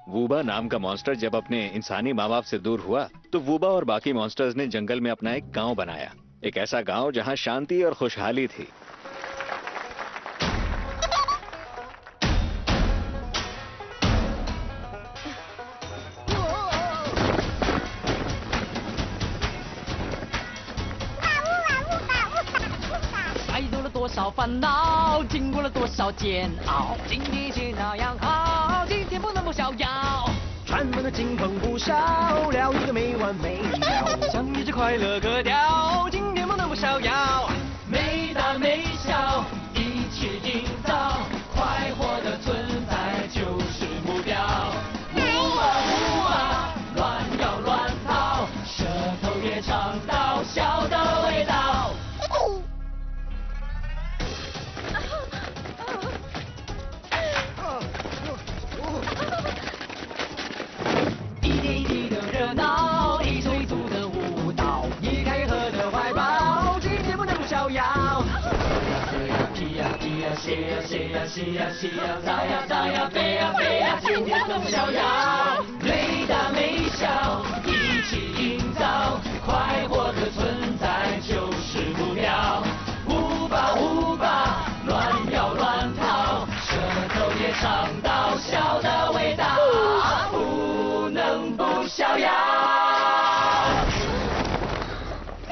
वूबा नाम का मॉन्स्टर जब अपने इंसानी माँ बाप से दूर हुआ तो वूबा और बाकी मॉन्स्टर्स ने जंगल में अपना एक गांव बनाया। एक ऐसा गांव जहां शांति और खुशहाली थी।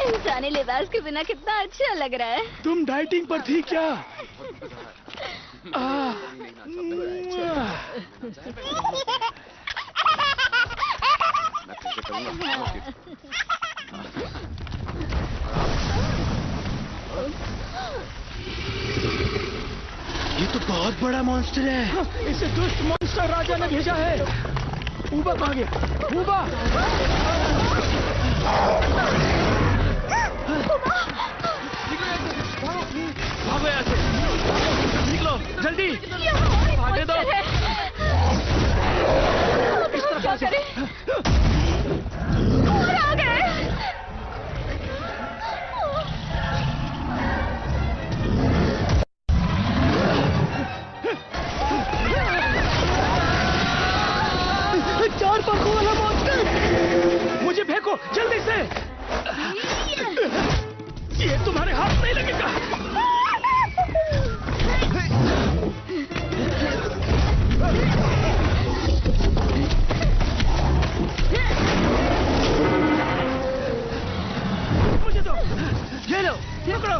इंसानी लिबास के बिना कितना अच्छा लग रहा है। तुम डाइटिंग पर थी क्या? ये तो बहुत बड़ा मॉन्स्टर है। इसे दुष्ट मॉन्स्टर राजा ने भेजा है। ऊबा कहाँ गया? ऊबा! भागो यहाँ से! निकलो जल्दी! भागने दो! क्या करें? और आ गए! चार पंखों वाला मॉन्स्टर! मुझे फेंको जल्दी से! ये तुम्हारे हाथ नहीं लगेगा। मुझे दो। ये लो, पकड़ो।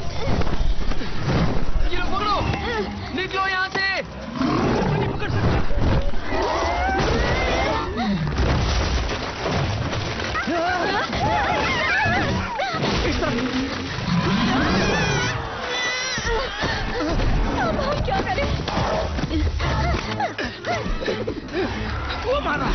ये लो पकड़ो। निकलो यहाँ से। नहीं पकड़ सकता। इस तरह। अब हम क्या करें? वो मारा।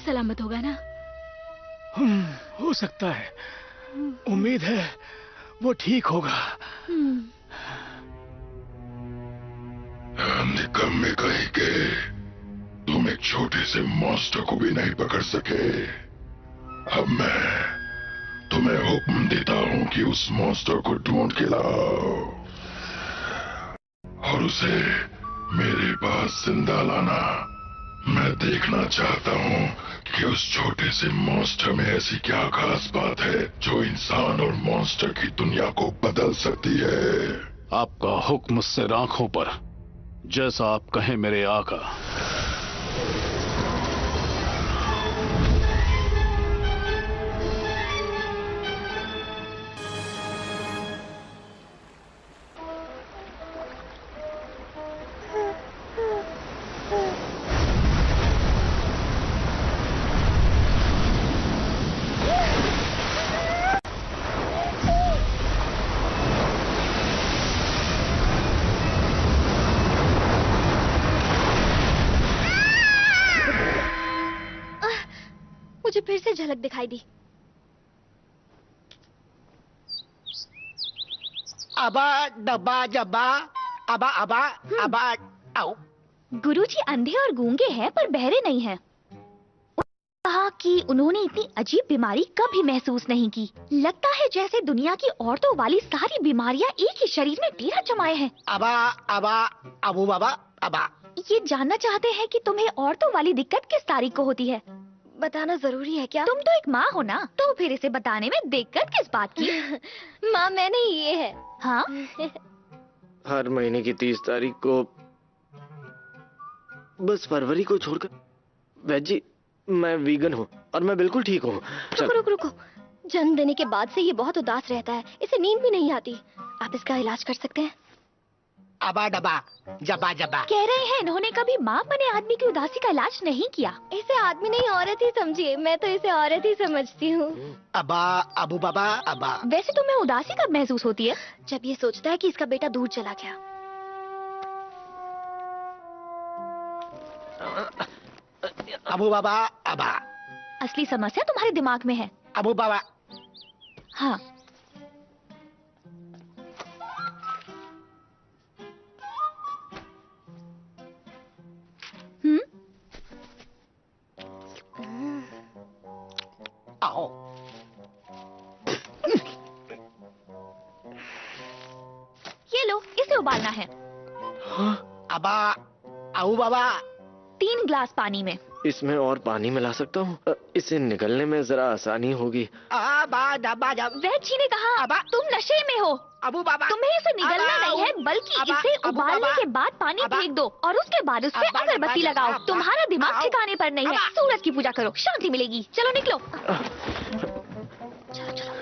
सलामत होगा ना? हो सकता है। उम्मीद है वो ठीक होगा। निकम्मे कहीं के तुम एक छोटे से मॉन्स्टर को भी नहीं पकड़ सके। अब मैं तुम्हें हुक्म देता हूं कि उस मॉन्स्टर को ढूंढ के लाओ और उसे मेरे पास जिंदा लाना। मैं देखना चाहता हूँ कि उस छोटे से मॉन्स्टर में ऐसी क्या खास बात है जो इंसान और मॉन्स्टर की दुनिया को बदल सकती है। आपका हुक्म मुझसे आंखों पर, जैसा आप कहें मेरे आका। मुझे फिर से झलक दिखाई दी। अबा डब्बा जब्बा अबा अबा अबा आओ। गुरुजी अंधे और गूंगे हैं पर बहरे नहीं हैं। कहा कि उन्होंने इतनी अजीब बीमारी कभी महसूस नहीं की। लगता है जैसे दुनिया की औरतों वाली सारी बीमारियां एक ही शरीर में डेरा जमाए हैं। अबा अबा अबू बाबा अबा। ये जानना चाहते हैं कि तुम्हें औरतों वाली दिक्कत किस तारीख को होती है? बताना जरूरी है क्या? तुम तो एक माँ हो ना, तो फिर इसे बताने में दिक्कत किस बात की? माँ मैं नहीं, ये है। हाँ? हर महीने की 30 तारीख को, बस फरवरी को छोड़कर। वैद जी, मैं वीगन हूँ और मैं बिल्कुल ठीक हूँ। रुको रुको रुको, जन्म देने के बाद से ये बहुत उदास रहता है, इसे नींद भी नहीं आती। आप इसका इलाज कर सकते हैं? अबा डबा जबा जबा। कह रहे हैं इन्होंने कभी माँ बने आदमी की उदासी का इलाज नहीं किया। इसे आदमी नहीं औरत ही समझिए, मैं तो इसे औरत ही समझती हूँ। अबा अबू बाबा अबा। वैसे तुम्हें उदासी कब महसूस होती है? जब ये सोचता है कि इसका बेटा दूर चला गया। अबू बाबा अबा। असली समस्या तुम्हारे दिमाग में है। अबू बाबा। हाँ, आओ। ये लो, इसे उबालना है। अबा अबू बाबा। 3 ग्लास पानी में। इसमें और पानी मिला सकता हूँ? इसे निगलने में जरा आसानी होगी। अबा डबा जब। वैद जी ने कहा अबा। तुम नशे में हो। अबू बाबा। तुम्हें इसे निगलना अबा, नहीं है, बल्कि अबा, इसे अबू उबालने बाबा। के बाद पानी अबा। फेंक दो और उसके बाद उस पे अबा, अगरबत्ती अबा, लगाओ। अबा। तुम्हारा दिमाग आओ। ठिकाने पर नहीं है। अबा। सूरज की पूजा करो, शांति मिलेगी। चलो निकलो। चलो चलो।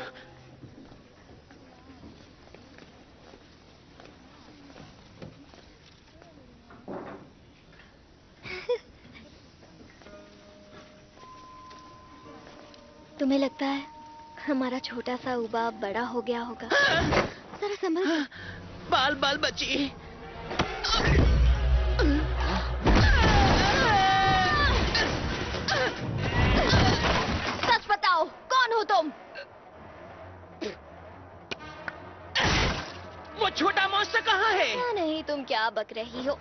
तुम्हें लगता है हमारा छोटा सा उबा बड़ा हो गया होगा? जरा संभल। बाल बाल बची। सच बताओ, कौन हो तुम? वो छोटा मॉन्स्टर कहाँ है? नहीं, तुम क्या बक रही हो?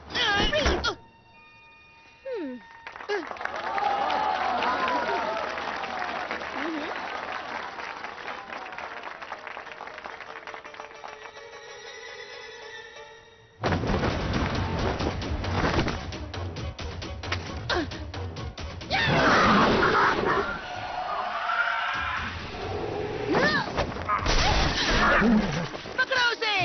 पकड़ो उसे।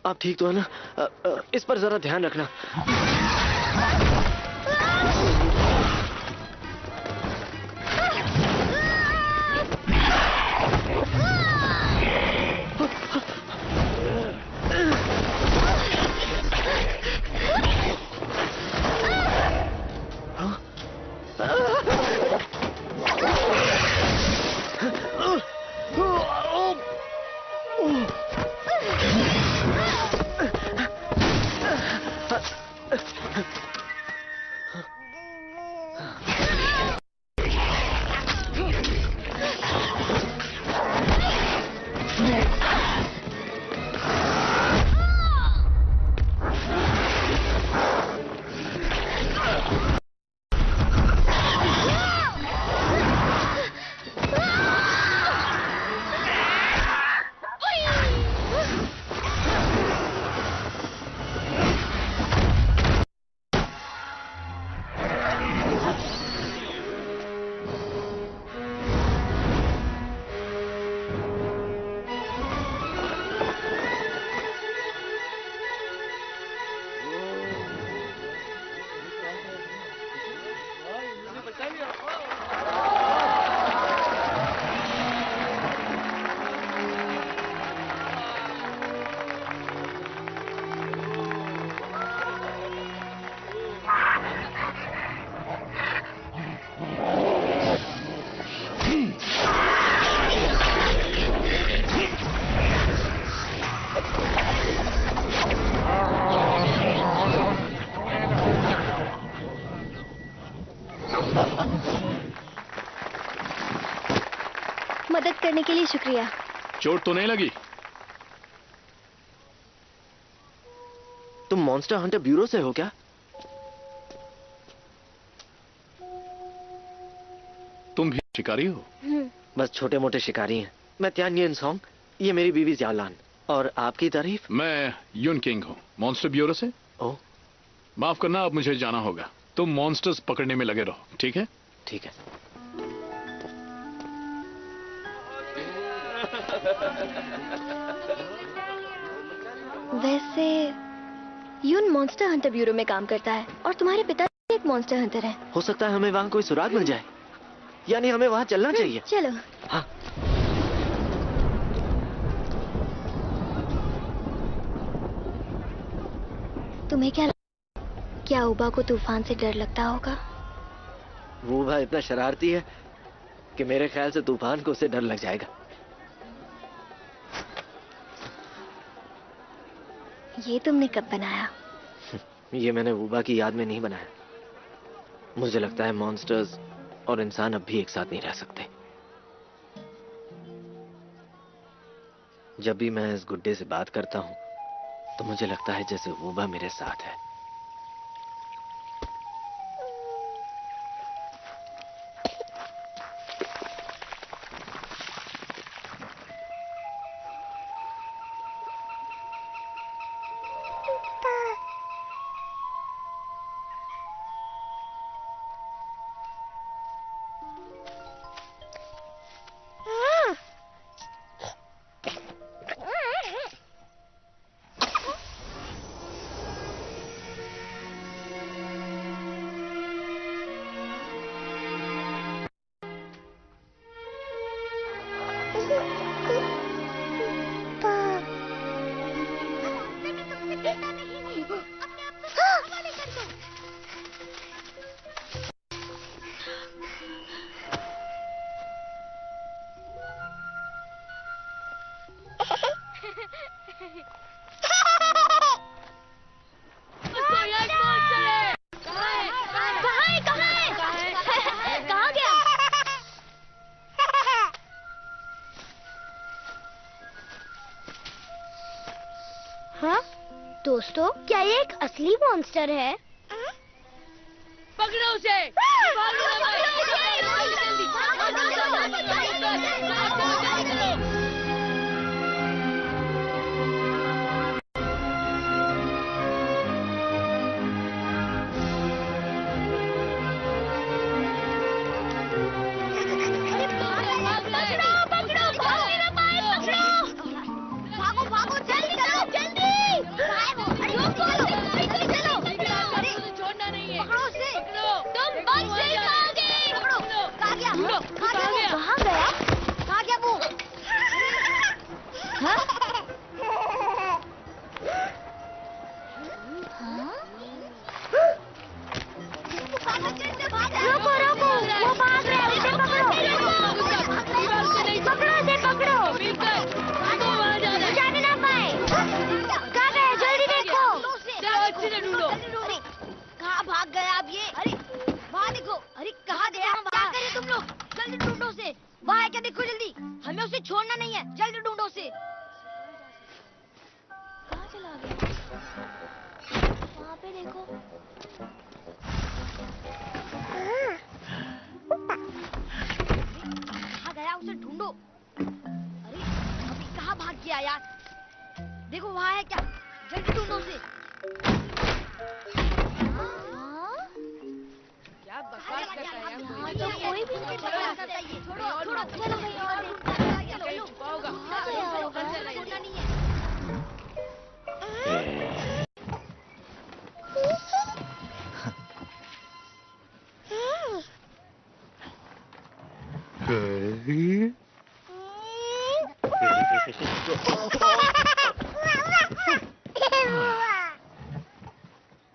आप ठीक तो है ना? इस पर जरा ध्यान रखना। मदद करने के लिए शुक्रिया। चोट तो नहीं लगी? तुम मॉन्स्टर हंटर ब्यूरो से हो क्या? तुम भी शिकारी हो? बस छोटे मोटे शिकारी हैं। मैं त्यान सॉन्ग, ये मेरी बीवी जालान। और आपकी तारीफ? मैं यून किंग हूँ, मॉन्स्टर ब्यूरो से। ओह, माफ करना, अब मुझे जाना होगा। तुम मॉन्स्टर्स पकड़ने में लगे रहो, ठीक है? ठीक है। वैसे यून मॉन्स्टर हंटर ब्यूरो में काम करता है और तुम्हारे पिता एक मॉन्स्टर हंटर है। हो सकता है हमें वहां कोई सुराग मिल जाए, यानी हमें वहां चलना चाहिए। चलो। हाँ। तुम्हें क्या उबा को तूफान से डर लगता होगा? वो भाई इतना शरारती है कि मेरे ख्याल से तूफान को उससे डर लग जाएगा। ये तुमने कब बनाया? ये मैंने वूबा की याद में नहीं बनाया। मुझे लगता है मॉन्स्टर्स और इंसान अब भी एक साथ नहीं रह सकते। जब भी मैं इस गुड्डे से बात करता हूं तो मुझे लगता है जैसे वूबा मेरे साथ है। दोस्तों, क्या ये एक असली मॉन्स्टर है? पकड़ो उसे!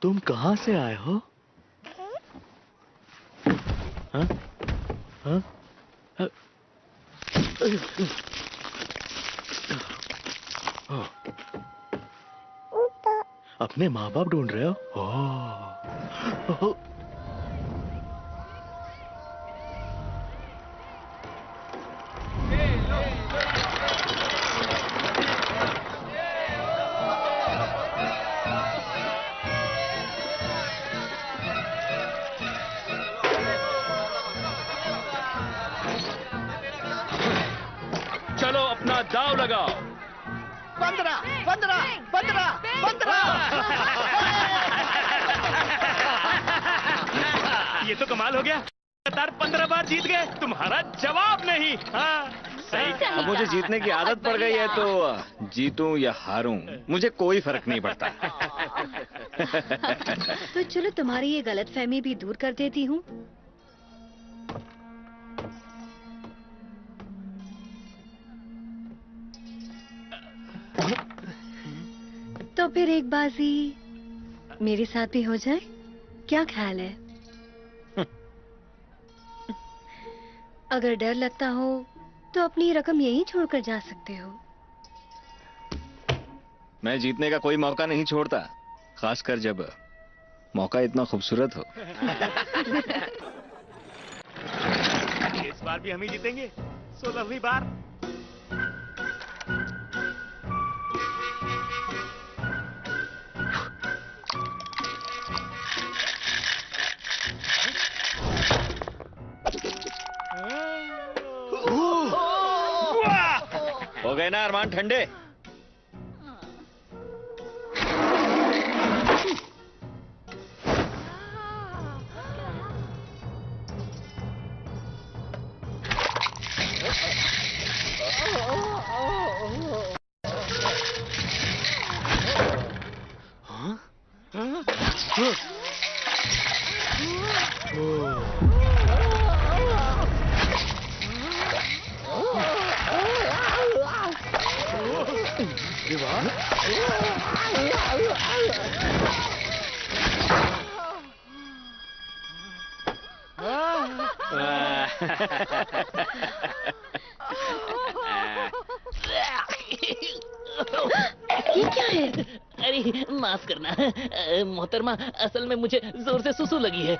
तुम कहां से आए हो? हाँ? हाँ? अपने माँ बाप ढूंढ रहे हो? ओह। दाव लगाओ। 15 15 15 15। ये तो कमाल हो गया, लगातार 15 बार जीत गए, तुम्हारा जवाब नहीं। हाँ सही। अब मुझे जीतने की आदत पड़ गई है, तो जीतूं या हारूं मुझे कोई फर्क नहीं पड़ता। तो चलो तुम्हारी ये गलतफहमी भी दूर कर देती हूँ। तो फिर एक बाजी मेरे साथ भी हो जाए, क्या ख्याल है? अगर डर लगता हो तो अपनी रकम यहीं छोड़कर जा सकते हो। मैं जीतने का कोई मौका नहीं छोड़ता, खासकर जब मौका इतना खूबसूरत हो। इस बार भी हम ही जीतेंगे, 16वीं बार। हो गए ना अरमान ठंडे? ये क्या है? अरे माफ करना मोहतरमा, असल में मुझे जोर से सुसु लगी है,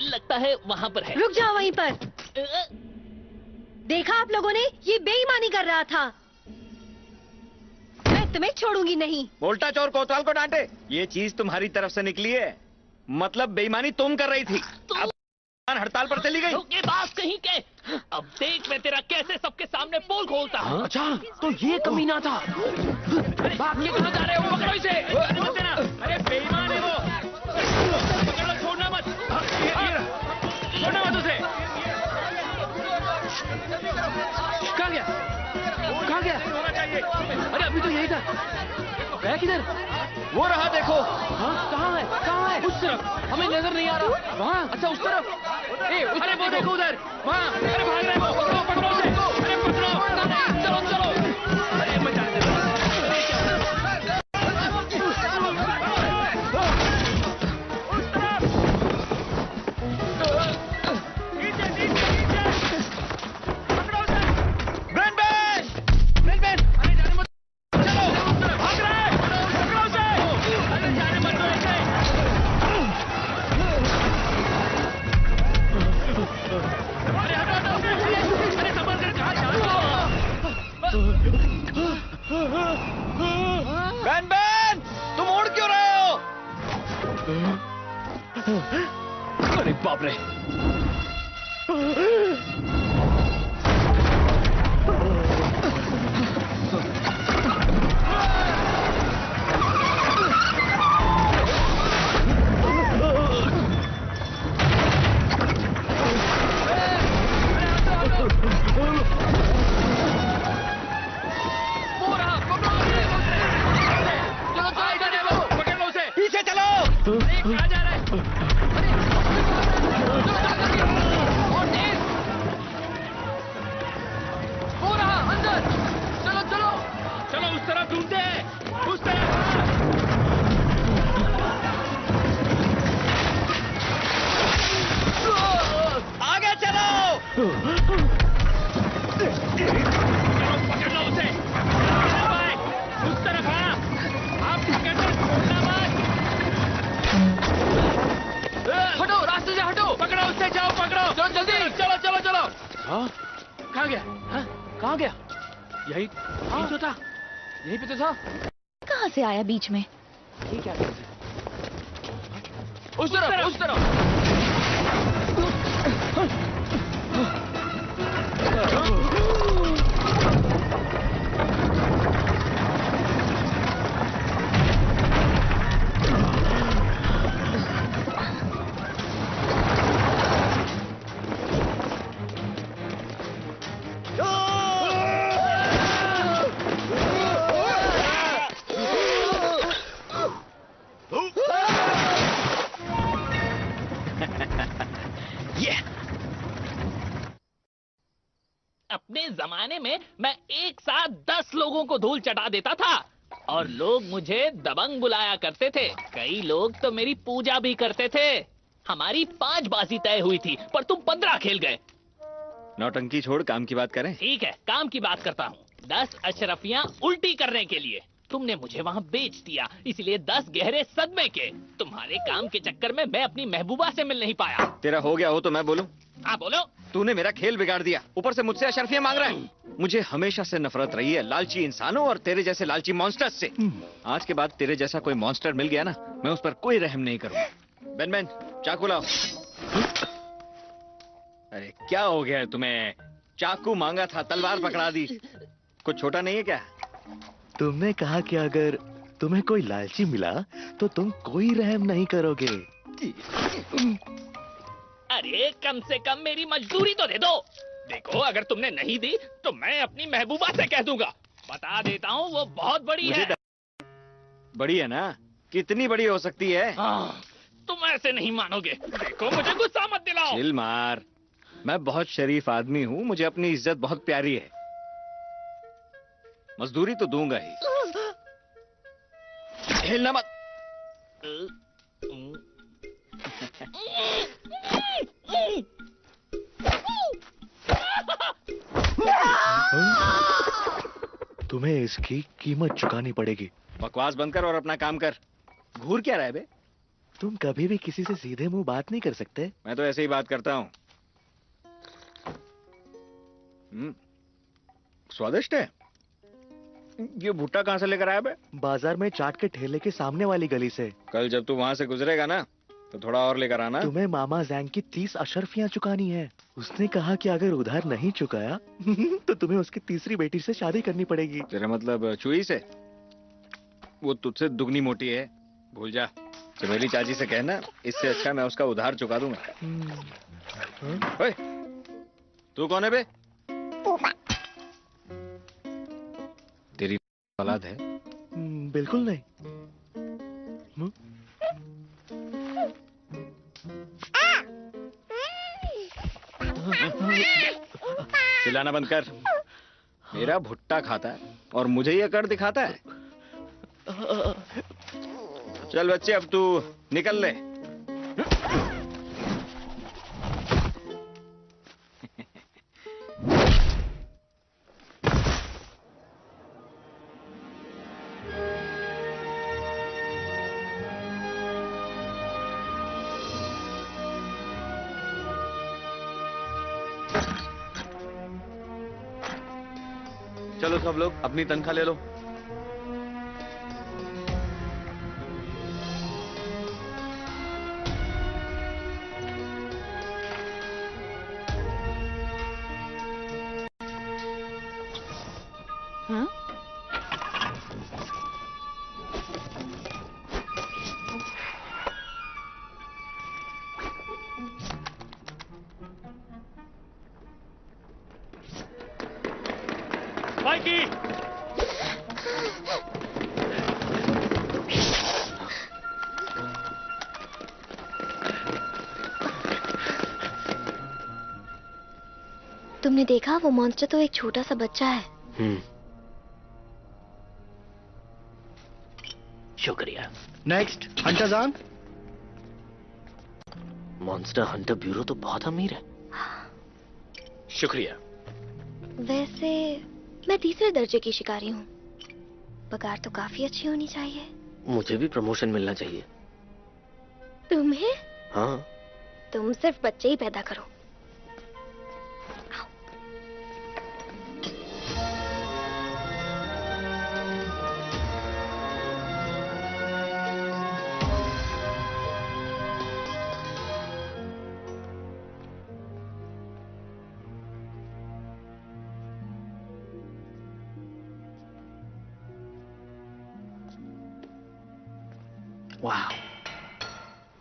लगता है वहाँ पर है। रुक जाओ वहीं पर। देखा आप लोगों ने, ये बेईमानी कर रहा था। मैं तुम्हें छोड़ूंगी नहीं। उल्टा चोर कोतवाल को डांटे, ये चीज तुम्हारी तरफ से निकली है, मतलब बेईमानी तुम कर रही थी। अब हड़ताल पर चली गई। धोखेबाज कहीं के। अब देख मैं तेरा कैसे सबके सामने पोल खोलता हूँ। अच्छा तो ये कमीना था। भाग के कहाँ जा रहे हो? पकड़ो इसे। अरे बेईमान है वो, पकड़ लो, छोड़ना मत, छोड़ना मत उसे। कहाँ गया? कहाँ गया? होना चाहिए। अरे अभी तो यही था, गया किधर? वो रहा देखो। हाँ कहाँ है? कहाँ है? उस तरफ, हमें नजर नहीं आ रहा। वहाँ? अच्छा उस तरफ। अरे वो देखो उधर, वहाँ। अरे भाग रहे वो, पकड़ो पकड़ो उसे। अरे पकड़ो, चलो चलो। अरे मचा दे। बैन बैन, तुम उड़ क्यों रहे हो? अरे बाप रे। पीछे चलो। कहाँ जा रहा है? वो रहा अंदर। चलो चलो चलो, उस तरफ ढूंढते हैं, उस तरफ। आगे चलो। चलो पकड़ लो उसे। उस तरफ। हाँ आप पकड़ कर छोड़ना मत। हटो, रास्ते से हटो। पकड़ो उससे, जाओ पकड़ो। चलो जल्दी, चलो चलो चलो। हाँ कहाँ गया? हाँ कहाँ गया? यही तो था, यहीं पे तो था। कहाँ से आया बीच में? ठीक है, उस तरफ, उस तरफ। अपने जमाने में मैं एक साथ 10 लोगों को धूल चटा देता था और लोग मुझे दबंग बुलाया करते थे। कई लोग तो मेरी पूजा भी करते थे। हमारी 5 बाजी तय हुई थी पर तुम 15 खेल गए। नौटंकी छोड़ काम की बात करें। ठीक है, काम की बात करता हूँ। 10 अशरफियां उल्टी करने के लिए तुमने मुझे वहाँ बेच दिया, इसलिए 10 गहरे सदमे के। तुम्हारे काम के चक्कर में मैं अपनी महबूबा से मिल नहीं पाया। तेरा हो गया हो तो मैं बोलूं? हाँ बोलो। तूने मेरा खेल बिगाड़ दिया, ऊपर से मुझसे अशरफियां मांग रहा है। मुझे हमेशा से नफरत रही है लालची इंसानों और तेरे जैसे लालची मॉन्स्टर्स से। आज के बाद तेरे जैसा कोई मॉन्स्टर मिल गया ना, मैं उस पर कोई रहम नहीं करूंगा। बेन बेन, चाकू लाओ। अरे क्या हो गया है तुम्हें? चाकू मांगा था, तलवार पकड़ा दी। कुछ छोटा नहीं है क्या? तुमने कहा कि अगर तुम्हें कोई लालची मिला तो तुम कोई रहम नहीं करोगे। अरे कम से कम मेरी मजदूरी तो दे दो। देखो, अगर तुमने नहीं दी तो मैं अपनी महबूबा से कह दूंगा। बता देता हूँ, वो बहुत बड़ी है। बड़ी है ना? कितनी बड़ी हो सकती है? हाँ, तुम ऐसे नहीं मानोगे। देखो, मुझे गुस्सा मत दिलाओ। चिल मार। मैं बहुत शरीफ आदमी हूँ, मुझे अपनी इज्जत बहुत प्यारी है। मजदूरी तो दूंगा ही। हिलना मत। तुम्हें इसकी कीमत चुकानी पड़ेगी। बकवास बंद कर और अपना काम कर। घूर क्या रहा है बे? तुम कभी भी किसी से सीधे मुंह बात नहीं कर सकते। मैं तो ऐसे ही बात करता हूँ। स्वादिष्ट है। ये भुट्टा कहाँ से लेकर आया बे? बाजार में चाट के ठेले के सामने वाली गली से। कल जब तू वहाँ से गुजरेगा ना तो थोड़ा और लेकर आना। तुम्हें मामा जैंग की 30 अशरफियां चुकानी है। उसने कहा कि अगर उधार नहीं चुकाया तो तुम्हें उसकी तीसरी बेटी से शादी करनी पड़ेगी। तेरा मतलब चुई से? वो तुझसे दुगनी मोटी है, भूल जा। चमेली चाची से कहना, इससे अच्छा मैं उसका उधार चुका दूंगा। ओए, तू कौन है बे? तेरी औलाद है? बिल्कुल नहीं। चिल्लाना बंद कर। मेरा भुट्टा खाता है और मुझे ये कर दिखाता है। चल बच्चे, अब तू निकल ले। चलो सब लोग अपनी तनख्वाह ले लो। हाँ? माइकी! तुमने देखा, वो मॉन्स्टर तो एक छोटा सा बच्चा है। शुक्रिया। Next, Hunter John. Monster Hunter bureau तो बहुत अमीर है। शुक्रिया। वैसे मैं तीसरे दर्जे की शिकारी हूँ। पगार तो काफी अच्छी होनी चाहिए। मुझे भी प्रमोशन मिलना चाहिए। तुम्हें? हाँ। तुम सिर्फ बच्चे ही पैदा करो। वाह।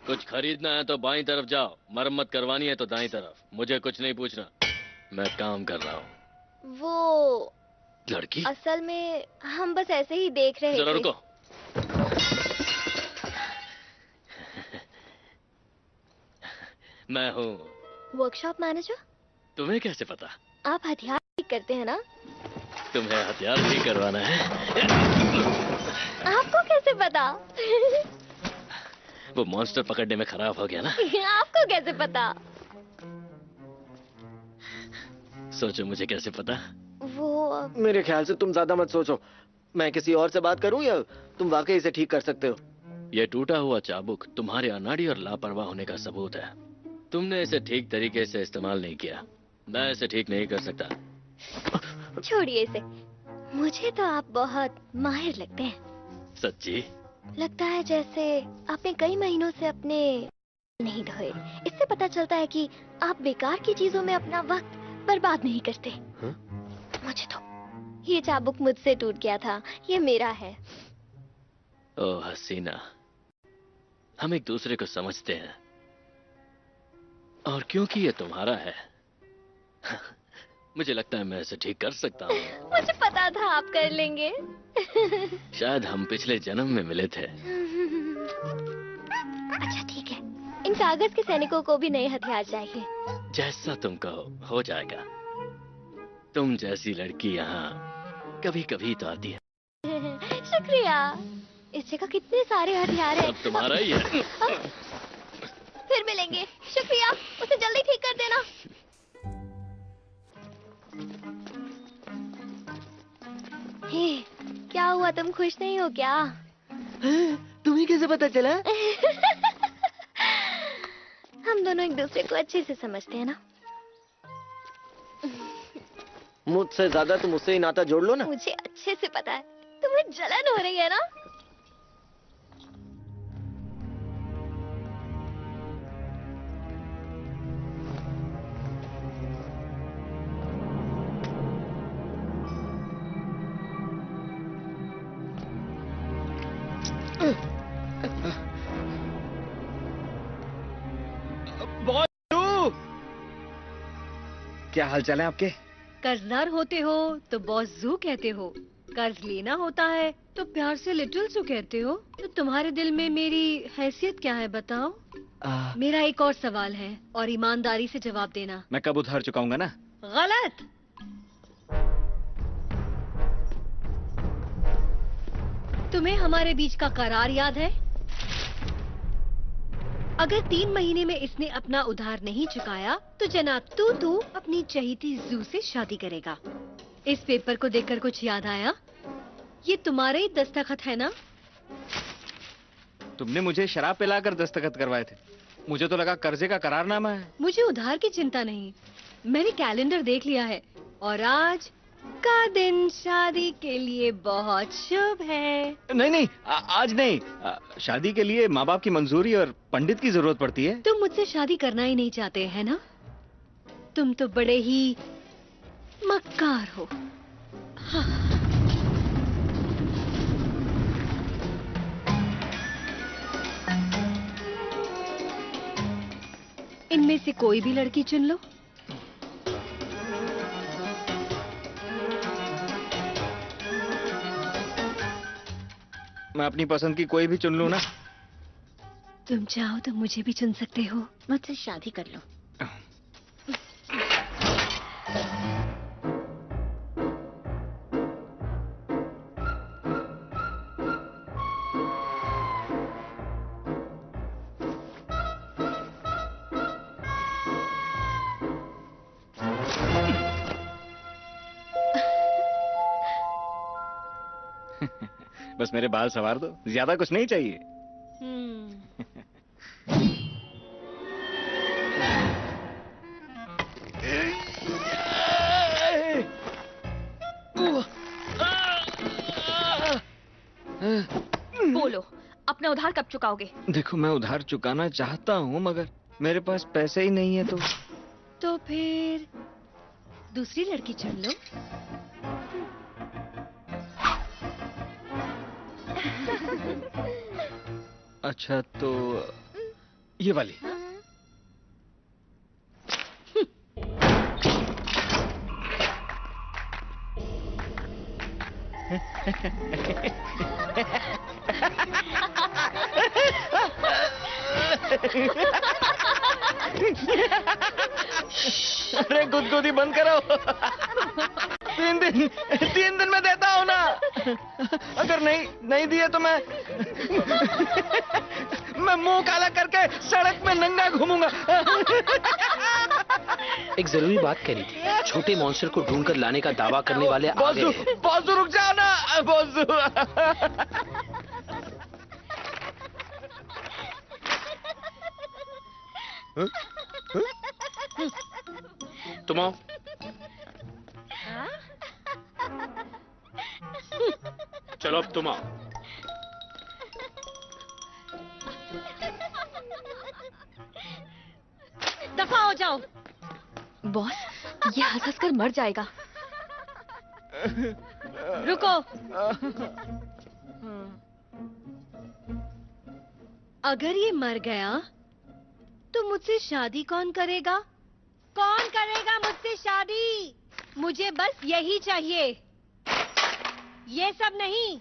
कुछ खरीदना है तो बाईं तरफ जाओ, मरम्मत करवानी है तो दाईं तरफ। मुझे कुछ नहीं पूछना, मैं काम कर रहा हूँ। वो लड़की? असल में हम बस ऐसे ही देख रहे जरा थे। रुको। मैं हूँ वर्कशॉप मैनेजर? तुम्हें कैसे पता? आप हथियार ठीक करते हैं ना? तुम्हें हथियार ठीक करवाना है? आपको कैसे पता? वो मॉन्स्टर पकड़ने में खराब हो गया ना। आपको कैसे पता? सोचो मुझे कैसे पता? वो मेरे ख्याल से तुम ज्यादा मत सोचो। मैं किसी और से बात करूं या तुम वाकई इसे ठीक कर सकते हो? ये टूटा हुआ चाबुक तुम्हारे अनाड़ी और लापरवाह होने का सबूत है। तुमने इसे ठीक तरीके से इस्तेमाल नहीं किया। मैं इसे ठीक नहीं कर सकता। छोड़िए इसे। मुझे तो आप बहुत माहिर लगते हैं। सच्ची? लगता है जैसे आपने कई महीनों से अपने नहीं धोए। इससे पता चलता है कि आप बेकार की चीजों में अपना वक्त बर्बाद नहीं करते। मुझे तो ये चाबुक मुझसे टूट गया था, ये मेरा है। ओ हसीना, हम एक दूसरे को समझते हैं और क्योंकि ये तुम्हारा है मुझे लगता है मैं इसे ठीक कर सकता हूँ। मुझे पता था आप कर लेंगे। शायद हम पिछले जन्म में मिले थे। अच्छा ठीक है, इन कागज के सैनिकों को भी नए हथियार चाहिए। जैसा तुम कहो हो जाएगा। तुम जैसी लड़की यहाँ कभी कभी तो आती है। शुक्रिया। इस जगह कितने सारे हथियार हैं। अब तुम्हारा ही है। फिर मिलेंगे। शुक्रिया, उसे जल्दी ठीक कर देना। हे, क्या हुआ, तुम खुश नहीं हो क्या? तुम्हें कैसे पता चला? हम दोनों एक दूसरे को अच्छे से समझते हैं ना। मुझसे ज्यादा तुम उससे ही नाता जोड़ लो ना। मुझे अच्छे से पता है तुम्हें जलन हो रही है ना। क्या हाल चाल है आपके? कर्जदार होते हो तो बॉस जू कहते हो, कर्ज लेना होता है तो प्यार से लिटिल जू कहते हो। तो तुम्हारे दिल में मेरी हैसियत क्या है बताओ? मेरा एक और सवाल है और ईमानदारी से जवाब देना। मैं कब उधार चुकाऊंगा ना? गलत। तुम्हें हमारे बीच का करार याद है? अगर 3 महीने में इसने अपना उधार नहीं चुकाया तो जनाब तू अपनी चहीती जू से शादी करेगा। इस पेपर को देखकर कुछ याद आया? ये तुम्हारे ही दस्तखत है ना? तुमने मुझे शराब पिलाकर दस्तखत करवाए थे। मुझे तो लगा कर्जे का करारनामा है। मुझे उधार की चिंता नहीं। मैंने कैलेंडर देख लिया है और आज का दिन शादी के लिए बहुत शुभ है। नहीं, आज नहीं। शादी के लिए माँ बाप की मंजूरी और पंडित की जरूरत पड़ती है। तुम मुझसे शादी करना ही नहीं चाहते है ना? तुम तो बड़े ही मक्कार हो। हाँ। इनमें से कोई भी लड़की चुन लो। मैं अपनी पसंद की कोई भी चुन लूं ना? तुम चाहो तो मुझे भी चुन सकते हो। मुझसे शादी कर लो। बस मेरे बाल संवार दो, ज्यादा कुछ नहीं चाहिए। बोलो, अपना उधार कब चुकाओगे? देखो, मैं उधार चुकाना चाहता हूँ मगर मेरे पास पैसे ही नहीं है। तो फिर दूसरी लड़की चुन लो। अच्छा तो ये वाली। अरे गुदगुदी बंद करो। तीन दिन में देता हूँ ना। अगर नहीं दिए तो मैं मुंह काला करके सड़क में नंगा घूमूंगा। एक जरूरी बात करी थी, छोटे मॉन्स्टर को ढूंढकर लाने का दावा करने वाले आ गए हैं। बॉसू रुक जाओ ना बॉसू। तुम आओ। चलो अब तुम आओ। दफा हो जाओ। बॉस, ये हंस कर मर जाएगा। रुको। अगर ये मर गया तो मुझसे शादी कौन करेगा? कौन करेगा मुझसे शादी? मुझे बस यही चाहिए, ये सब नहीं।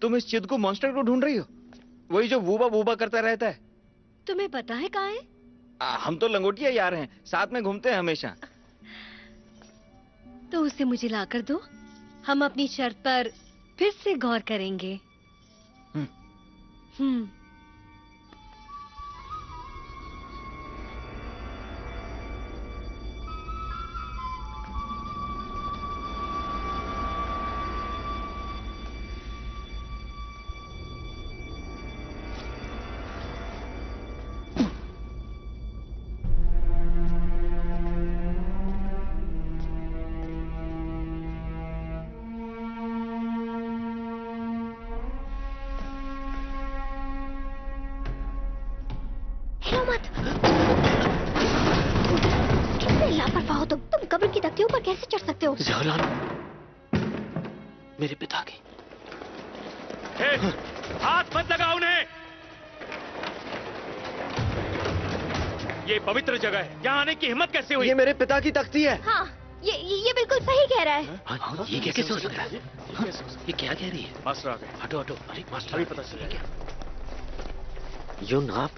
तुम इस चिद को मॉन्स्टर को ढूंढ रही हो? वही जो वूबा वूबा करता रहता है? तुम्हें पता है कहाँ है? हम तो लंगोटिया यार हैं, साथ में घूमते हैं हमेशा। तो उसे मुझे ला कर दो, हम अपनी शर्त पर फिर से गौर करेंगे। लापरवाह हो तुम कब्र की तख्तियों पर कैसे चढ़ सकते हो? जहरान, मेरे पिता की। हाथ मत लगाओ उन्हें। ये पवित्र जगह है, यहाँ आने की हिम्मत कैसे हुई? ये मेरे पिता की तख्ती है। हाँ, ये बिल्कुल सही कह रहा है। हाँ, ये कैसे हो सकता है? ये क्या कह रही है? मास्टर आ गए। हटो हटो। अरे मास्टर, अभी पता चला क्या? यून, आप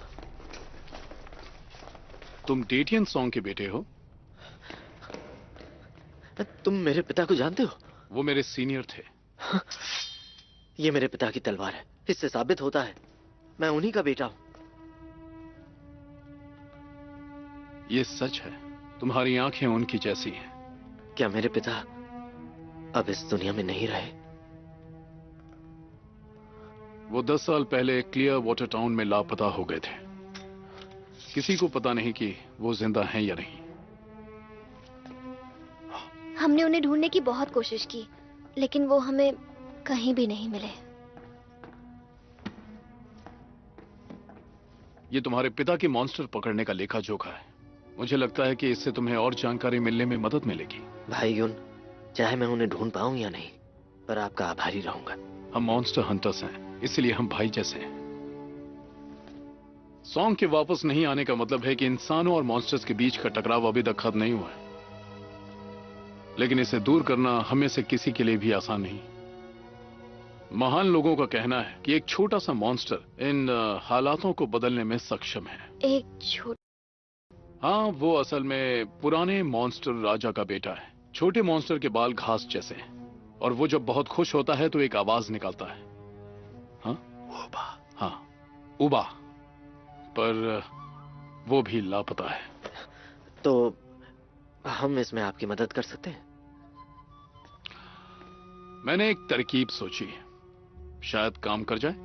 तुम डेटियन सॉन्ग के बेटे हो? तुम मेरे पिता को जानते हो? वो मेरे सीनियर थे। ये मेरे पिता की तलवार है, इससे साबित होता है मैं उन्हीं का बेटा हूं। ये सच है, तुम्हारी आंखें उनकी जैसी हैं। क्या मेरे पिता अब इस दुनिया में नहीं रहे? वो 10 साल पहले क्लियर वाटर टाउन में लापता हो गए थे। किसी को पता नहीं कि वो जिंदा हैं या नहीं। हमने उन्हें ढूंढने की बहुत कोशिश की, लेकिन वो हमें कहीं भी नहीं मिले। ये तुम्हारे पिता के मॉन्स्टर पकड़ने का लेखा जोखा है। मुझे लगता है कि इससे तुम्हें और जानकारी मिलने में मदद मिलेगी। भाई यून, चाहे मैं उन्हें ढूंढ पाऊं या नहीं, पर आपका आभारी रहूंगा। हम मॉन्स्टर हंटर्स हैं, इसलिए हम भाई जैसे हैं। सॉन्ग के वापस नहीं आने का मतलब है कि इंसानों और मॉन्स्टर्स के बीच का टकराव अभी तक खत्म नहीं हुआ है, लेकिन इसे दूर करना हमें से किसी के लिए भी आसान नहीं। महान लोगों का कहना है कि एक छोटा सा मॉन्स्टर इन हालातों को बदलने में सक्षम है। हाँ, वो असल में पुराने मॉन्स्टर राजा का बेटा है। छोटे मॉन्स्टर के बाल घास जैसे हैं, और वो जब बहुत खुश होता है तो एक आवाज निकालता है। हाँ, उबा। हाँ, उबा। पर वो भी लापता है। तो हम इसमें आपकी मदद कर सकते हैं? मैंने एक तरकीब सोची, शायद काम कर जाए।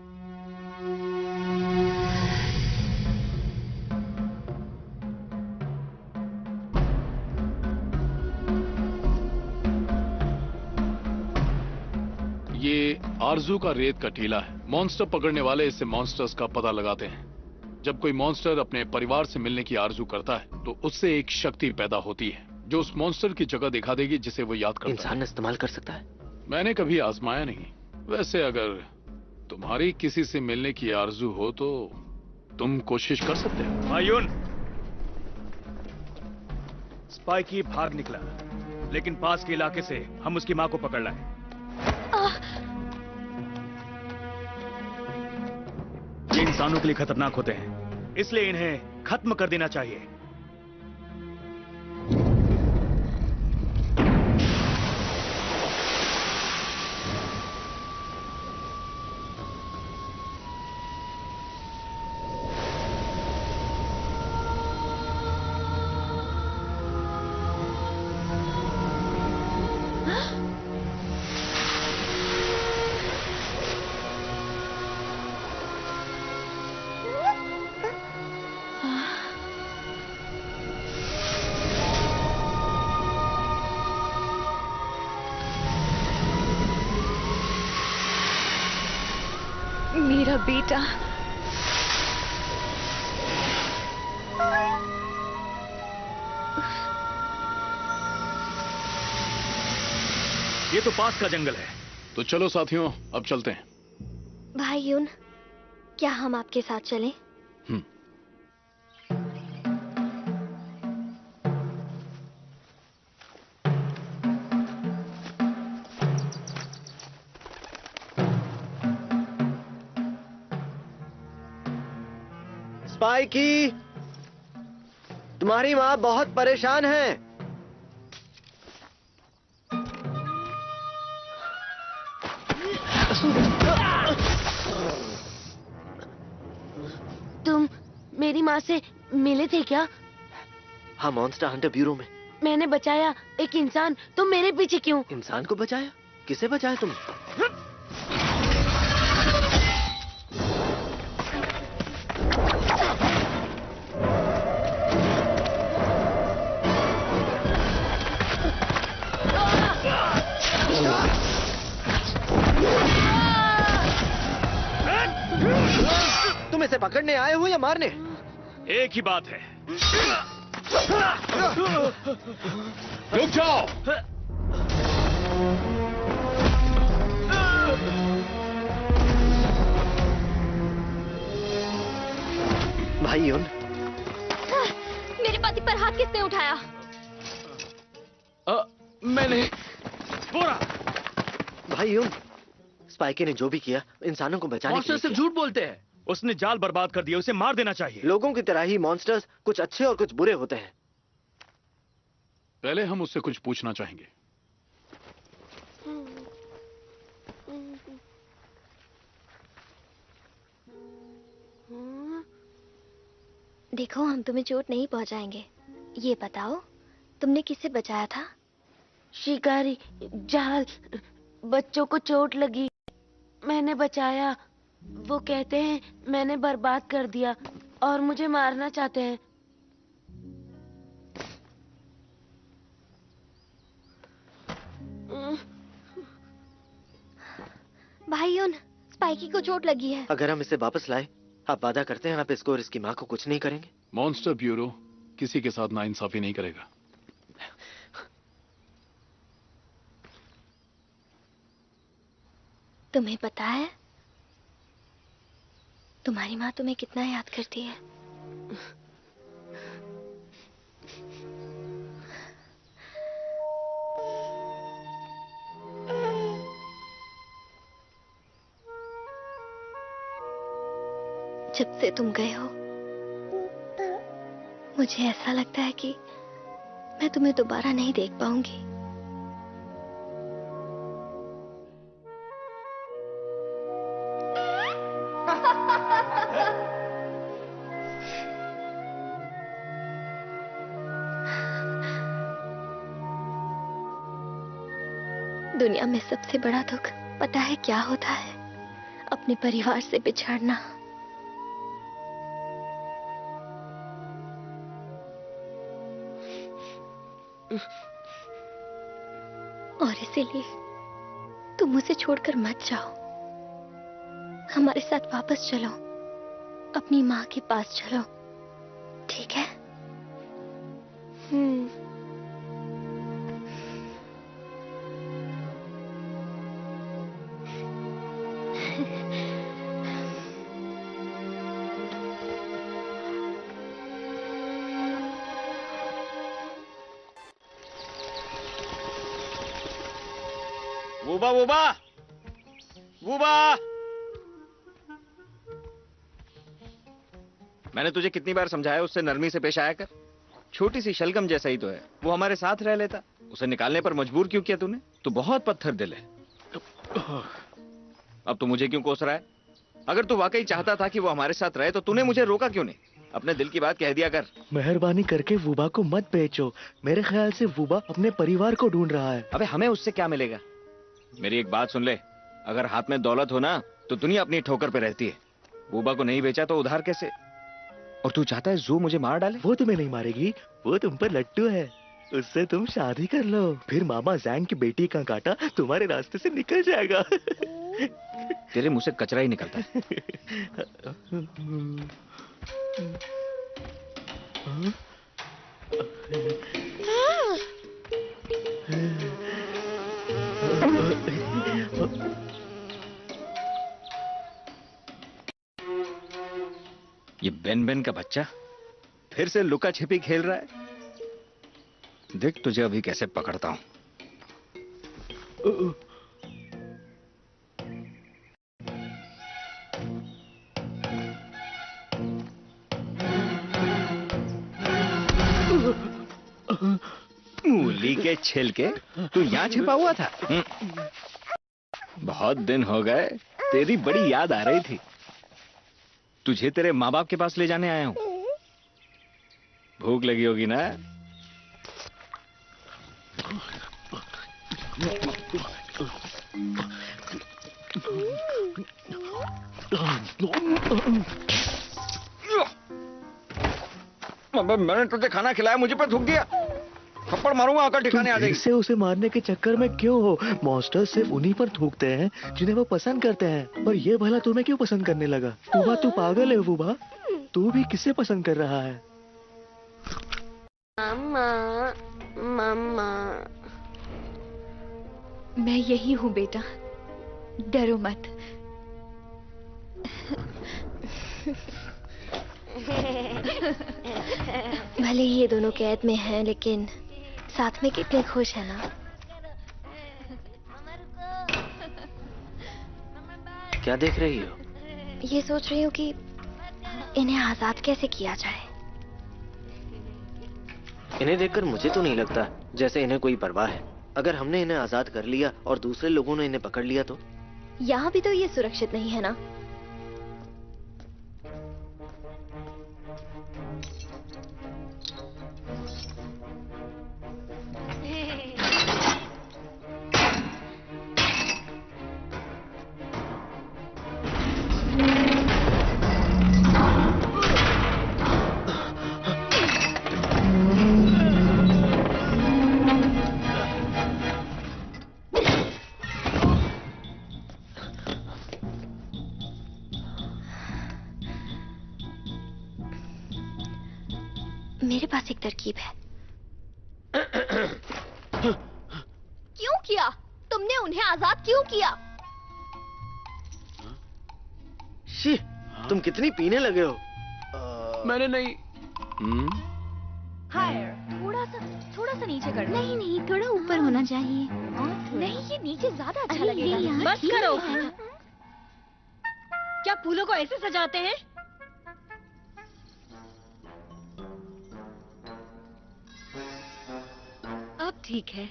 ये आरजू का रेत का टीला है। मॉन्स्टर पकड़ने वाले इससे मॉन्स्टर्स का पता लगाते हैं। जब कोई मॉन्स्टर अपने परिवार से मिलने की आरजू करता है तो उससे एक शक्ति पैदा होती है जो उस मॉन्स्टर की जगह दिखा देगी जिसे वो याद करता है। इंसान इस्तेमाल कर सकता है? मैंने कभी आजमाया नहीं। वैसे अगर तुम्हारी किसी से मिलने की आरजू हो तो तुम कोशिश कर सकते हो। मायून, स्पाइकी भाग निकला, लेकिन पास के इलाके से हम उसकी मां को पकड़ लाए। ये इंसानों के लिए खतरनाक होते हैं, इसलिए इन्हें खत्म कर देना चाहिए। बेटा। ये तो पास का जंगल है। तो चलो साथियों, अब चलते हैं। भाई यून, क्या हम आपके साथ चलें? स्पाइकी, तुम्हारी माँ बहुत परेशान है। तुम मेरी माँ से मिले थे क्या? हाँ, मॉन्स्टर हंटर ब्यूरो में। मैंने बचाया एक इंसान, तुम मेरे पीछे क्यों? इंसान को बचाया? किसे बचाया तुमने? तुम इसे पकड़ने आए हो या मारने? एक ही बात है। रुक जाओ। भाई यून, मेरे पति पर हाथ किसने उठाया? मैंने। बोरा। भाई यून, स्पाइकी ने जो भी किया इंसानों को बचाने के मॉन्स्टर लिए सिर्फ किया। झूठ बोलते हैं। उसने जाल बर्बाद कर दिया, उसे मार देना चाहिए। लोगों की तरह ही मॉन्स्टर्स कुछ अच्छे और कुछ बुरे होते हैं। पहले हम उससे कुछ पूछना चाहेंगे। देखो, हम तुम्हें चोट नहीं पहुंचाएंगे। ये बताओ, तुमने किसे बचाया था? शिकारी, जाल, बच्चों को चोट लगी, मैंने बचाया। वो कहते हैं मैंने बर्बाद कर दिया और मुझे मारना चाहते हैं। भाई यून, स्पाइकी को चोट लगी है। अगर हम इसे वापस लाए, आप वादा करते हैं आप इसको और इसकी माँ को कुछ नहीं करेंगे? मॉन्स्टर ब्यूरो किसी के साथ नाइंसाफी नहीं करेगा। तुम्हें पता है तुम्हारी माँ तुम्हें कितना याद करती है? जब से तुम गए हो, मुझे ऐसा लगता है कि मैं तुम्हें दोबारा नहीं देख पाऊंगी। दुनिया में सबसे बड़ा दुख पता है क्या होता है? अपने परिवार से बिछड़ना। और इसीलिए तुम मुझे छोड़कर मत जाओ। हमारे साथ वापस चलो, अपनी माँ के पास चलो, ठीक है? वूबा वूबा वूबा, मैंने तुझे कितनी बार समझाया उससे नरमी से पेश आया कर। छोटी सी शलगम जैसा ही तो है, वो हमारे साथ रह लेता। उसे निकालने पर मजबूर क्यों किया तूने? तू बहुत पत्थर दिल है। अब तू मुझे क्यों कोस रहा है? अगर तू वाकई चाहता था कि वो हमारे साथ रहे तो तूने मुझे रोका क्यों नहीं? अपने दिल की बात कह दिया कर। मेहरबानी करके वूबा को मत बेचो। मेरे ख्याल से वूबा अपने परिवार को ढूंढ रहा है। अबे हमें उससे क्या मिलेगा? मेरी एक बात सुन ले, अगर हाथ में दौलत हो ना तो दुनिया अपनी ठोकर पे रहती है। वूबा को नहीं बेचा तो उधार कैसे? और तू चाहता है जू मुझे मार डाले? वो तुम्हें नहीं मारेगी, वो तुम पर लट्टू है। उससे तुम शादी कर लो, फिर मामा जैंग की बेटी का कांटा तुम्हारे रास्ते से निकल जाएगा। तेरे मुंह से कचरा ही निकलता है। ये बेन बेन का बच्चा फिर से लुका छिपी खेल रहा है। देख तुझे अभी कैसे पकड़ता हूं। मूली के छिलके, तू यहाँ छिपा हुआ था? बहुत दिन हो गए, तेरी बड़ी याद आ रही थी। तुझे तेरे माँ बाप के पास ले जाने आया हूं। भूख लगी होगी ना? मैंने तुझे खाना खिलाया, मुझे पर थूक दिया। थप्पड़ मारूंगा आकर ठिकाने आ जाएगी। से उसे मारने के चक्कर में क्यों हो? मॉन्स्टर सिर्फ उन्हीं पर थूकते हैं जिन्हें वो पसंद करते हैं। पर ये भला तुम्हें क्यों पसंद करने लगा? वुबा तू पागल है वुबा। तू भी किसे पसंद कर रहा है? मम्मा, मम्मा। मैं यही हूँ बेटा, डरो मत। भले ही ये दोनों कैद में हैं, लेकिन साथ में कितने खुश हैं ना। क्या देख रही हो? ये सोच रही हूँ कि इन्हें आजाद कैसे किया जाए। इन्हें देखकर मुझे तो नहीं लगता जैसे इन्हें कोई परवाह है। अगर हमने इन्हें आजाद कर लिया और दूसरे लोगों ने इन्हें पकड़ लिया तो? यहाँ भी तो ये सुरक्षित नहीं है ना। मेरे पास एक तरकीब है। क्यों किया? तुमने उन्हें आजाद क्यों किया? शी, तुम कितनी पीने लगे हो? मैंने नहीं। थोड़ा सा नीचे कर। नहीं नहीं, थोड़ा ऊपर होना चाहिए। नहीं, ये नीचे ज्यादा अच्छा लगेगा। बस करो। क्या फूलों को ऐसे सजाते हैं? अब ठीक है।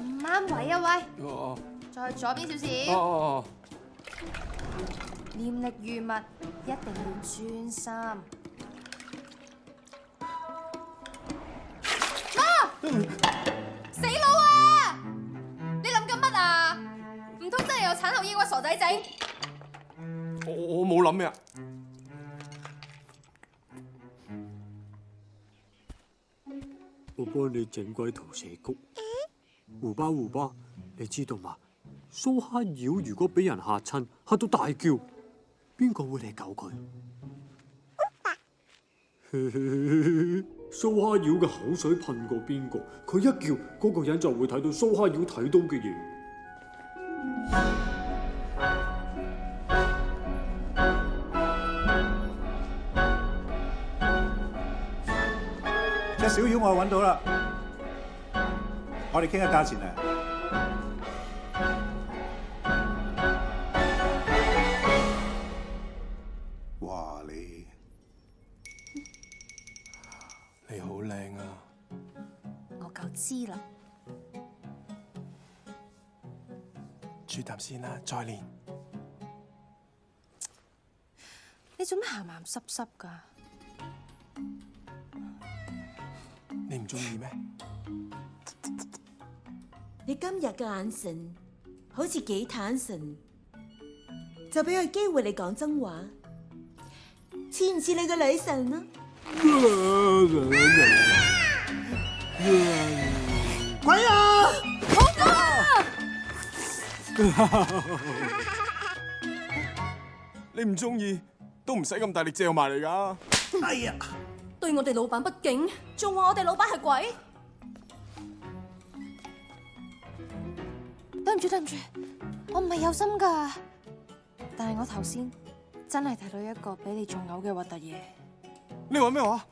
唔啱位啊喂！再左邊少少。念力遇物，一定要專心。死佬啊！你諗緊乜啊？唔通真係有產後抑鬱傻仔整？我冇諗咩啊！我幫你整鬼圖蛇谷。胡巴胡巴，你知道嘛？蘇蝦妖如果俾人嚇親，嚇到大叫，邊個會嚟救佢？蘇蝦妖嘅口水噴過邊個，佢一叫，嗰個人就會睇到蘇蝦妖睇到嘅嘢。隻小妖我揾到啦，我哋傾下價錢啊！哇，你好靚啊！我夠知啦。煮啖先啦，再練。你做咩鹹鹹濕濕㗎？你唔中意咩？你今日嘅眼神好似幾坦誠，就俾佢機會你講真話，似唔似你個女神啊？鬼啊！好啊！你唔中意都唔使咁大力嚼埋嚟噶。哎呀！對我哋老闆不敬，仲話我哋老闆係鬼。對唔住，對唔住，我唔係有心㗎，但係我頭先真係睇到一個比你仲嘔嘅核突嘢。你話咩話？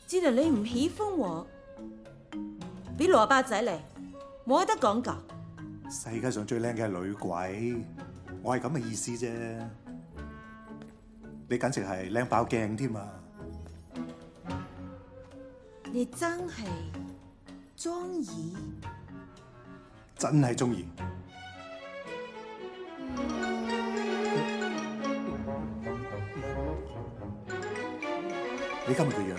知道你唔喜歡我，俾蘿蔔仔嚟，冇得講㗎。世界上最靚嘅係女鬼，我係咁嘅意思啫。你簡直係靚爆鏡添啊！你真係中意？真係中意。你今日個樣，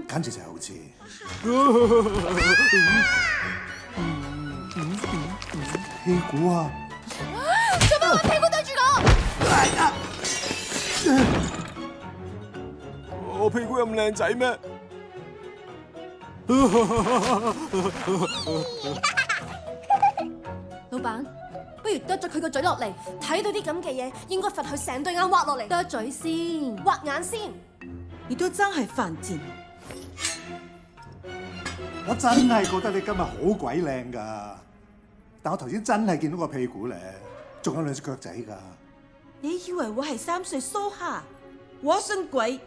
簡直就係好似屁股啊！做乜揾屁股對住我？我屁股咁靚仔咩？老闆，不如剁咗佢個嘴落嚟，睇到啲咁嘅嘢，應該罰佢成對眼挖落嚟。剁嘴先，挖眼先。你都真係犯賤！我真係覺得你今日好鬼靚㗎，但我頭先真係見到個屁股咧，仲有兩隻腳仔㗎。你以為我係3歲蘇蝦？我信鬼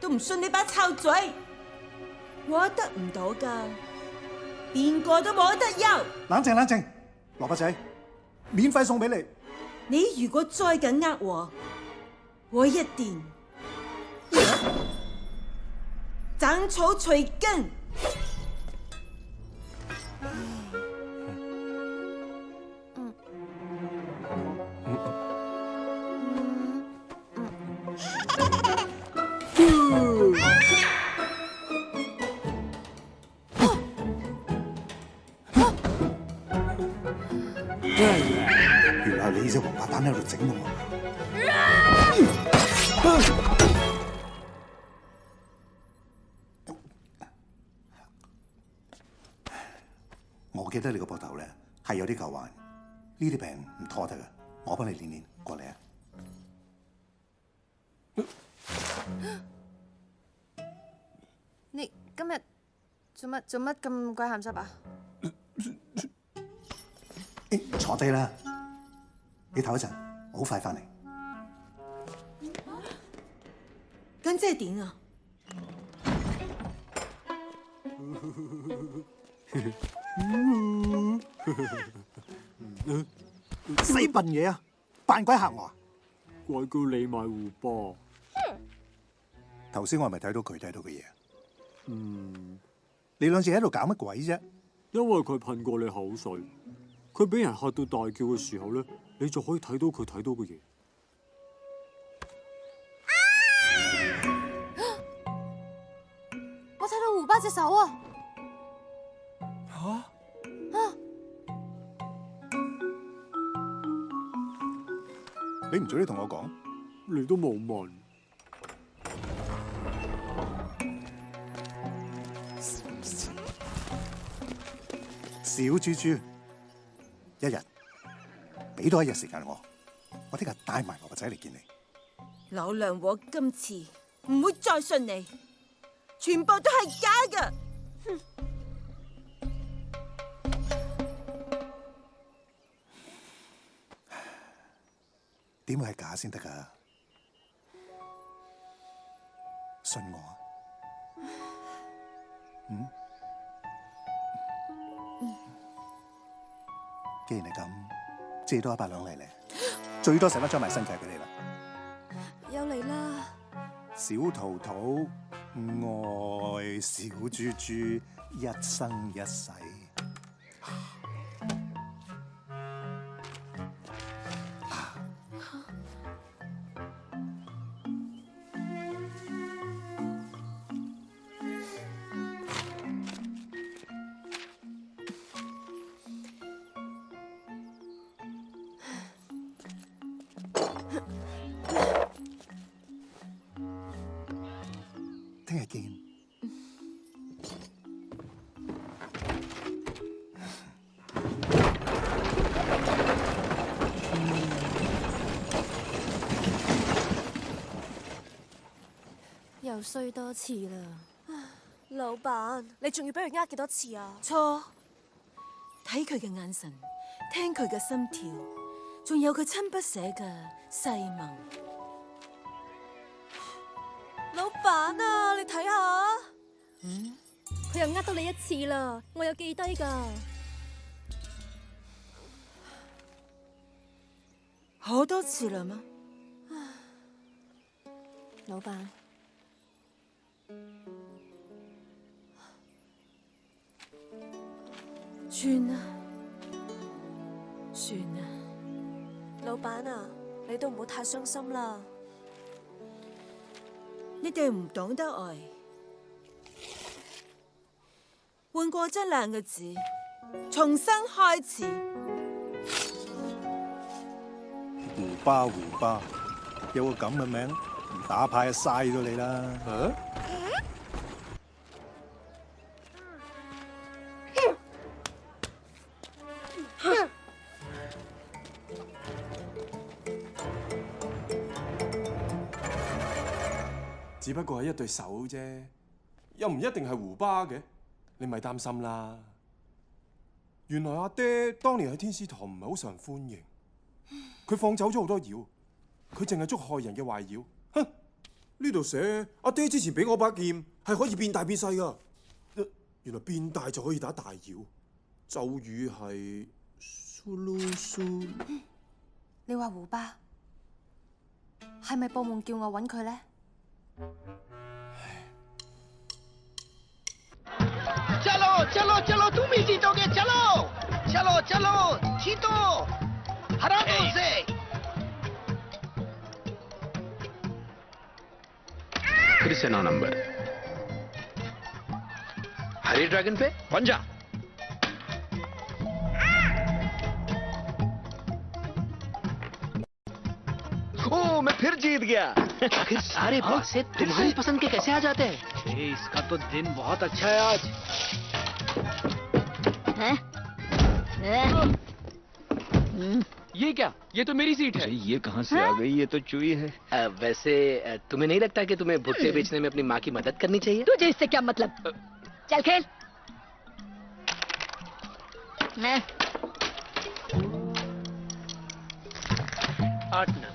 都唔信你把臭嘴！我得唔到㗎，邊個都冇得有。冷靜冷靜，蘿蔔仔，免費送俾你。你如果再敢呃我，我一定斬草除根。原來你呢隻王八蛋喺度整我。我記得你個膊頭咧係有啲舊患，呢啲病唔拖得㗎，我幫你練練，過嚟啊！你今日做乜咁鬼鹹濕啊？坐低啦，你唞一陣，我好快翻嚟。咁即係點啊？死笨嘢啊！扮鬼嚇我啊！鬼叫你買胡波。頭先我係咪睇到佢睇到嘅嘢？你兩隻喺度搞乜鬼啫？因為佢噴過你口水，佢俾人嚇到大叫嘅時候咧，你就可以睇到佢睇到嘅嘢。我睇到胡巴隻手啊！嚇！你唔早啲同我講，你都冇問。小豬豬，一日俾多一日時間我聽日帶埋我個仔嚟見你。老娘我今次唔會再信你，全部都係假㗎！哼！點會係假先得㗎？信我啊！既然係咁，借多100兩嚟咧，最多使得張埋身契俾你啦。又嚟啦！小桃桃愛小豬豬一生一世。聽日見。又衰多次啦！老闆，你仲要俾佢呃幾多次啊？錯，睇佢嘅眼神，聽佢嘅心跳，仲有佢親筆寫嘅誓盟。老闆啊，你睇下，佢又呃到你一次啦，我有記低㗎。好多次啦嗎？老闆，算啦，算啦。老闆啊，你都唔好太傷心啦。你哋唔懂得愛，換過這兩個字，重新開始。胡巴胡巴，有個咁嘅名，唔打牌就嘥咗你啦。只不過係一對手啫，又唔一定係胡巴嘅，你咪擔心啦。原來阿爹當年喺天師堂唔係好受人歡迎，佢放走咗好多妖，佢淨係捉害人嘅壞妖。哼！呢度寫阿爹之前俾我把劍係可以變大變細噶，原來變大就可以打大妖。咒語係蘇嚕蘇。你話胡巴係咪報夢叫我揾佢咧？चलो चलो चलो तुम ही जीतोगे चलो चलो चलो जीतो हरा दो उसे फिर से 9 नंबर हरी ड्रैगन पे पंजा। ओ मैं फिर जीत गया। आखिर सारे बॉक्स तुम्हारी पसंद के कैसे आ जाते हैं? इसका तो दिन बहुत अच्छा है आज। ये क्या? ये तो मेरी सीट है। ये कहाँ से आ गई? ये तो चुई है। वैसे तुम्हें नहीं लगता कि तुम्हें भुट्टे बेचने में अपनी माँ की मदद करनी चाहिए? तुझे इससे क्या मतलब? चल खेल। 8 ना।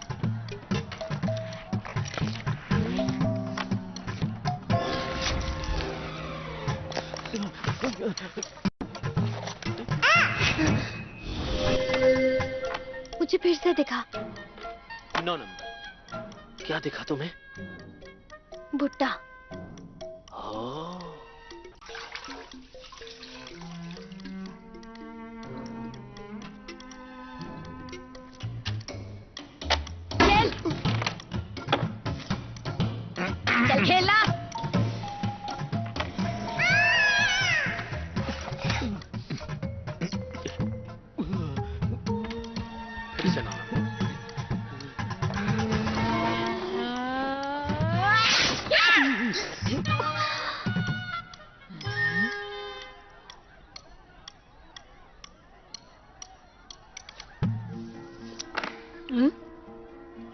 मुझे फिर से दिखा। 9 नंबर। क्या दिखा तुम्हें? भुट्टा। चल खेलना।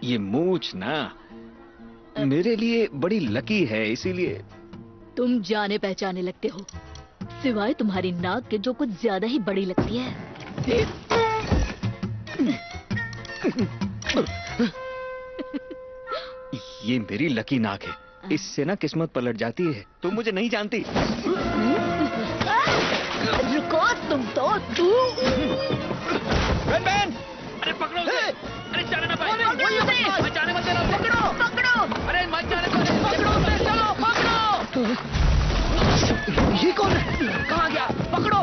ये मूछ ना मेरे लिए बड़ी लकी है, इसीलिए। तुम जाने पहचाने लगते हो, सिवाय तुम्हारी नाक के जो कुछ ज्यादा ही बड़ी लगती है। ये मेरी लकी नाक है, इससे ना किस्मत पलट जाती है। तुम मुझे नहीं जानती। रुको तुम तो। Ban ban! अरे पकड़ो उसे! अरे जाने ना पाए! मत जाने मत देना! पकड़ो पकड़ो! अरे मत जाने पकड़ो उसे! चलो पकड़ो! ये कौन है? कहाँ गया? पकड़ो!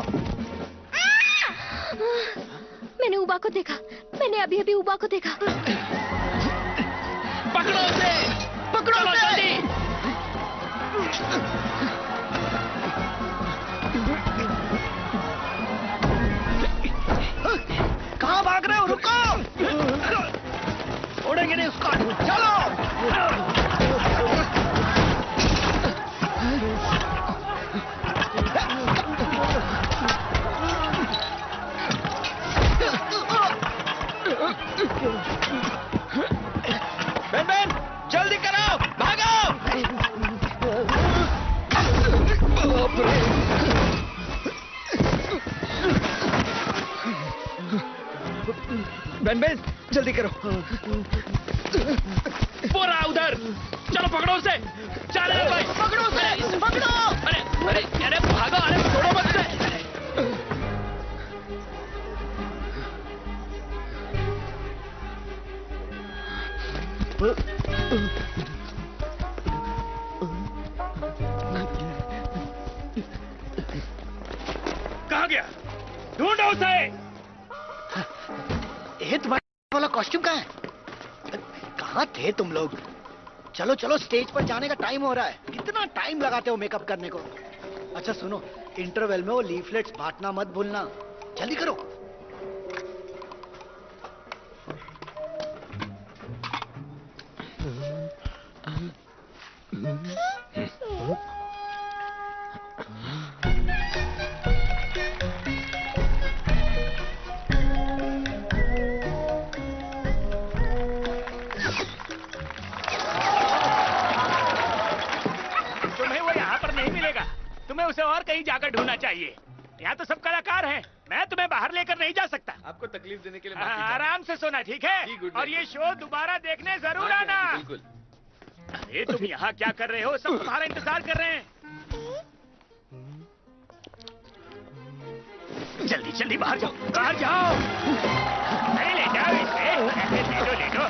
मैंने उबा को देखा। मैंने अभी अभी उबा को देखा। पकड़ो उसे! पकड़ो जल्दी! कहाँ भाग रहे हो? रुको! छोड़ेंगे नहीं उसको। चलो! बेन जल्दी करो। वो रहा उधर, चलो पकड़ो उसे। चल रे भाई, पकड़ो उसे, पकड़ो। अरे अरे अरे भागो, अरे छोड़ो मत से। कहाँ गया? ढूंढो उसे। ये तुम्हारा वाला कॉस्ट्यूम कहाँ है? कहाँ थे तुम लोग? चलो चलो, स्टेज पर जाने का टाइम हो रहा है। कितना टाइम लगाते हो मेकअप करने को? अच्छा सुनो, इंटरवल में वो लीफलेट्स बांटना मत भूलना। जल्दी करो। तुम्हें उसे और कहीं जाकर ढूंढना चाहिए। यहाँ तो सब कलाकार हैं। मैं तुम्हें बाहर लेकर नहीं जा सकता। आपको तकलीफ देने के लिए आराम से सोना, ठीक है? और ये शो दोबारा देखने जरूर आना। बिल्कुल। अरे तुम यहाँ क्या कर रहे हो? सब तुम्हारा इंतजार कर रहे हैं। जल्दी जल्दी बाहर जाओ, बाहर जाओ। अरे ले जाओ इसे, ले लो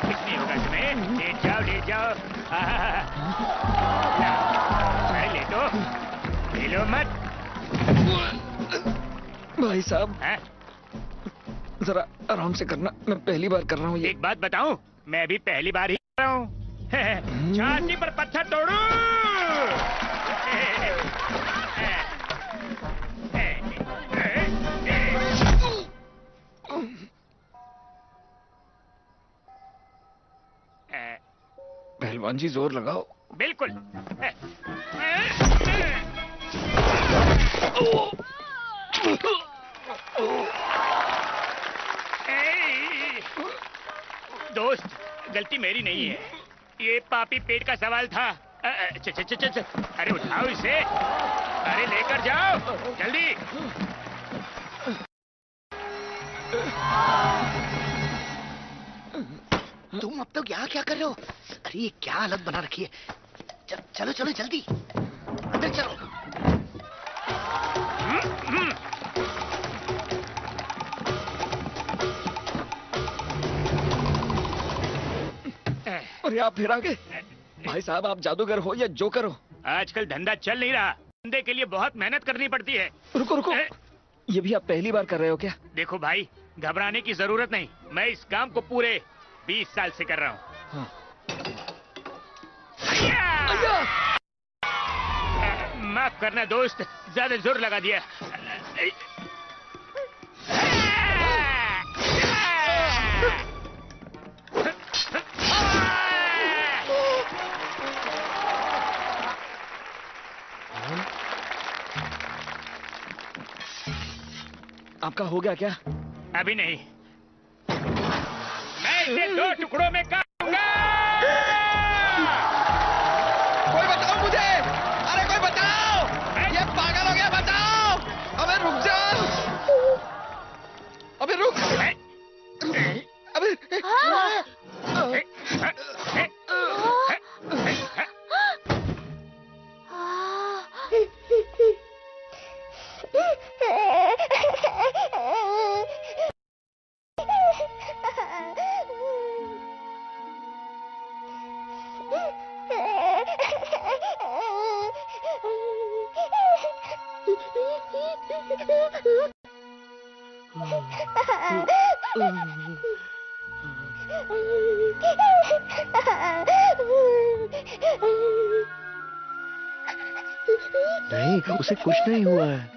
कुछ नहीं होगा तुम्हें। ले जाओ ले जाओ। अरे ले लो मत। भाई साहब जरा आराम से करना, मैं पहली बार कर रहा हूँ ये। एक बात बताऊं, मैं भी पहली बार ही कर रहा हूँ। छाती पर पत्थर तोड़ू। पहलवान जी जोर लगाओ। बिल्कुल। दोस्त, गलती मेरी नहीं है। ये पापी पेट का सवाल था। अरे उठाओ इसे। अरे लेकर जाओ जल्दी। तुम अब तक यहाँ क्या कर रहे हो? अरे ये क्या हालत बना रखी है? चलो चलो जल्दी अंदर चलो। अरे आप फिर आ गए। भाई साहब आप जादूगर हो या जोकर हो? आजकल धंधा चल नहीं रहा। धंधे के लिए बहुत मेहनत करनी पड़ती है। रुको रुको, ये भी आप पहली बार कर रहे हो क्या? देखो भाई, घबराने की जरूरत नहीं। मैं इस काम को पूरे 20 साल से कर रहा हूँ। हाँ। माफ करना दोस्त, ज्यादा जोर लगा दिया। आपका हो गया क्या? अभी नहीं, मैं इसे 2 टुकड़ों में काटूंगा। कोई बताओ मुझे, अरे कोई बताओ, ये पागल हो गया, बताओ। अबे रुक जा, अबे रुक, अबे नहीं, उसे कुछ नहीं हुआ है।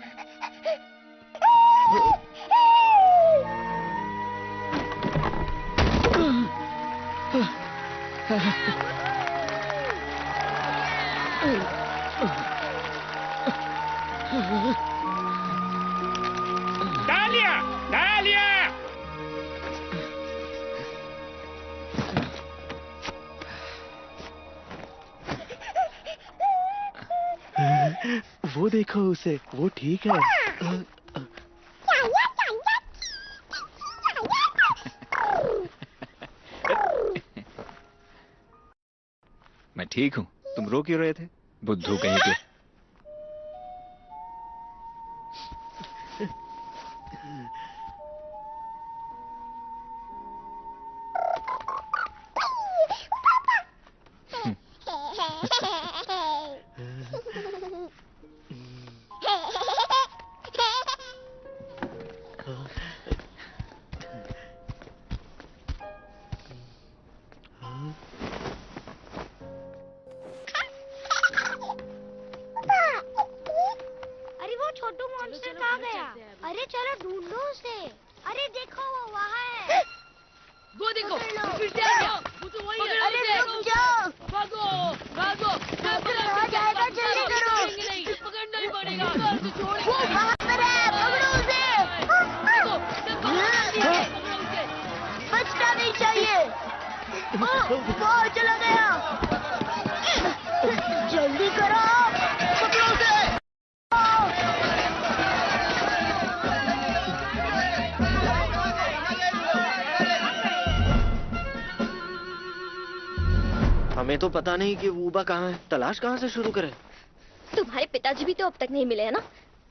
डालिया, डालिया। वो देखो उसे, वो ठीक है। मैं ठीक हूँ। तुम रो क्यों रहे थे? बुद्धू कहीं के। अरे वो छोटू मॉन्स्टर कहाँ गया? अरे चलो ढूंढो उसे। अरे देखो वो वहाँ है। वो देखो, फिर से आ गया। वो तो वही है। अरे रुक जाओ। भागो, भागो। कहाँ जाएगा? जल्दी करो। नहीं, पकड़ना ही पड़ेगा। वो वहाँ पर है, पकड़ो उसे। बचना नहीं चाहिए। वो चला गया। जल्दी करो, पकड़ो उसे। हमें तो पता नहीं कि वूबा कहाँ है। तलाश कहाँ से शुरू करें? तुम्हारे पिताजी भी तो अब तक नहीं मिले हैं ना?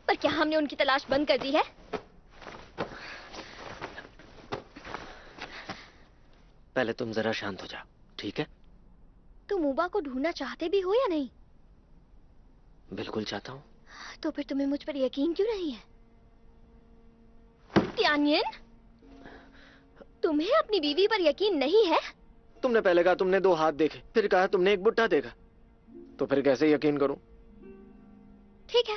पर क्या हमने उनकी तलाश बंद कर दी है? पहले तुम जरा शांत हो जाओ, ठीक है? तुम ऊबा को ढूंढना चाहते भी हो या नहीं? बिल्कुल चाहता हूँ। तो फिर तुम्हें मुझ पर यकीन क्यों नहीं है? त्यानियन, तुम्हें अपनी बीवी पर यकीन नहीं है? तुमने पहले कहा तुमने 2 हाथ देखे, फिर कहा तुमने एक बुट्टा देखा, तो फिर कैसे यकीन करूं? ठीक है,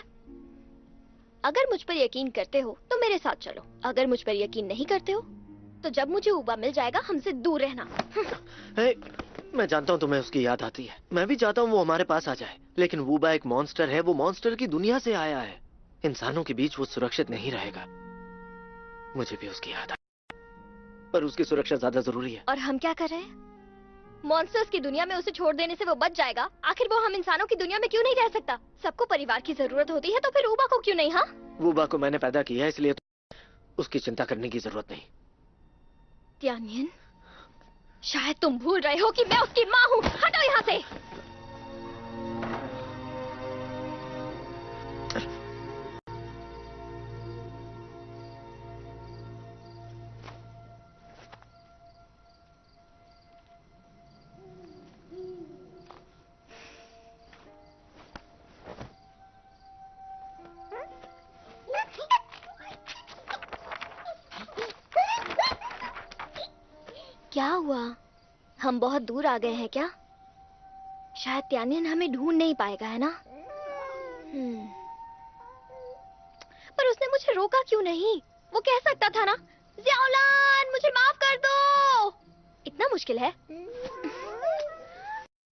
अगर मुझ पर यकीन करते हो तो मेरे साथ चलो। अगर मुझ पर यकीन नहीं करते हो तो जब मुझे ऊबा मिल जाएगा हमसे दूर रहना। मैं जानता हूँ तुम्हें उसकी याद आती है। मैं भी चाहता हूँ वो हमारे पास आ जाए, लेकिन वूबा एक मॉन्स्टर है। वो मॉन्स्टर की दुनिया से आया है। इंसानों के बीच वो सुरक्षित नहीं रहेगा। मुझे भी उसकी याद आई, पर उसकी सुरक्षा ज्यादा जरूरी है। और हम क्या कर रहे हैं? मॉन्स्टर्स की दुनिया में उसे छोड़ देने से वो बच जाएगा। आखिर वो हम इंसानों की दुनिया में क्यों नहीं रह सकता? सबको परिवार की जरूरत होती है, तो फिर ऊबा को क्यों नहीं? हाँ, वूबा को मैंने पैदा किया है, इसलिए उसकी चिंता करने की जरूरत नहीं। त्यानियन, शायद तुम भूल रहे हो कि मैं उसकी माँ हूँ। हटो यहाँ से। क्या हुआ? हम बहुत दूर आ गए हैं क्या? शायद त्यानियन हमें ढूंढ नहीं पाएगा, है ना? पर उसने मुझे रोका क्यों नहीं? वो कह सकता था ना, ज़ियाओलान मुझे माफ कर दो। इतना मुश्किल है?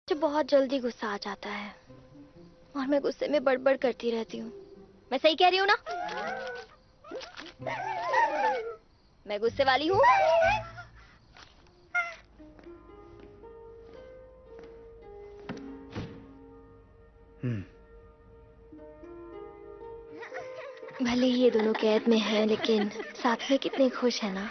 मुझे बहुत जल्दी गुस्सा आ जाता है और मैं गुस्से में बड़बड़ करती रहती हूँ। मैं सही कह रही हूँ ना? मैं गुस्से वाली हूँ? भले ही ये दोनों कैद में हैं, लेकिन साथ में कितने खुश हैं ना।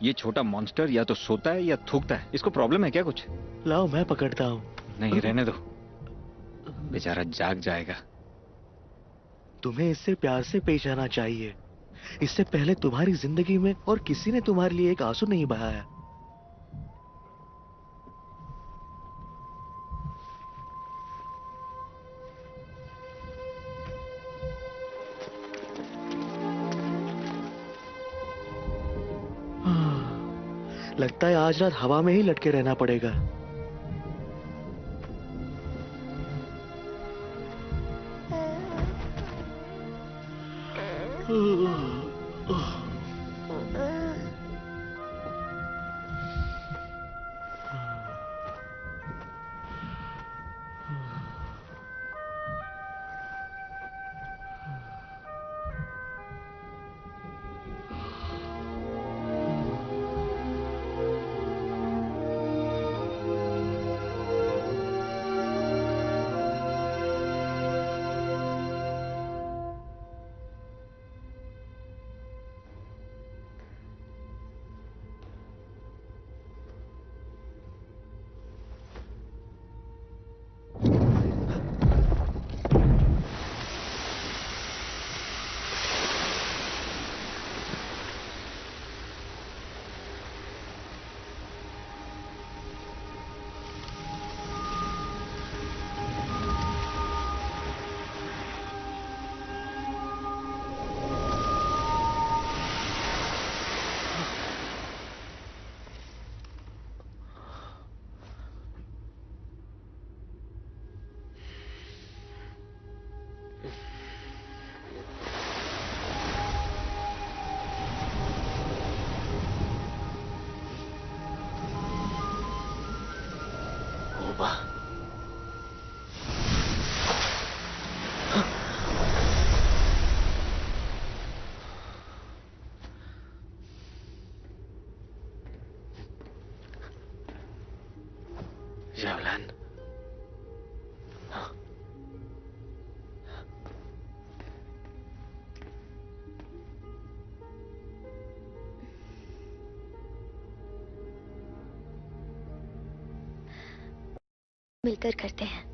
ये छोटा मॉन्स्टर या तो सोता है या थूकता है। इसको प्रॉब्लम है क्या कुछ? लाओ मैं पकड़ता हूँ। नहीं, रहने दो, बेचारा जाग जाएगा। तुम्हें इससे प्यार से पेश आना चाहिए। इससे पहले तुम्हारी जिंदगी में और किसी ने तुम्हारे लिए एक आंसू नहीं बहाया। लगता है आज रात हवा में ही लटके रहना पड़ेगा। ऊबा। Jawlan. मिलकर करते हैं।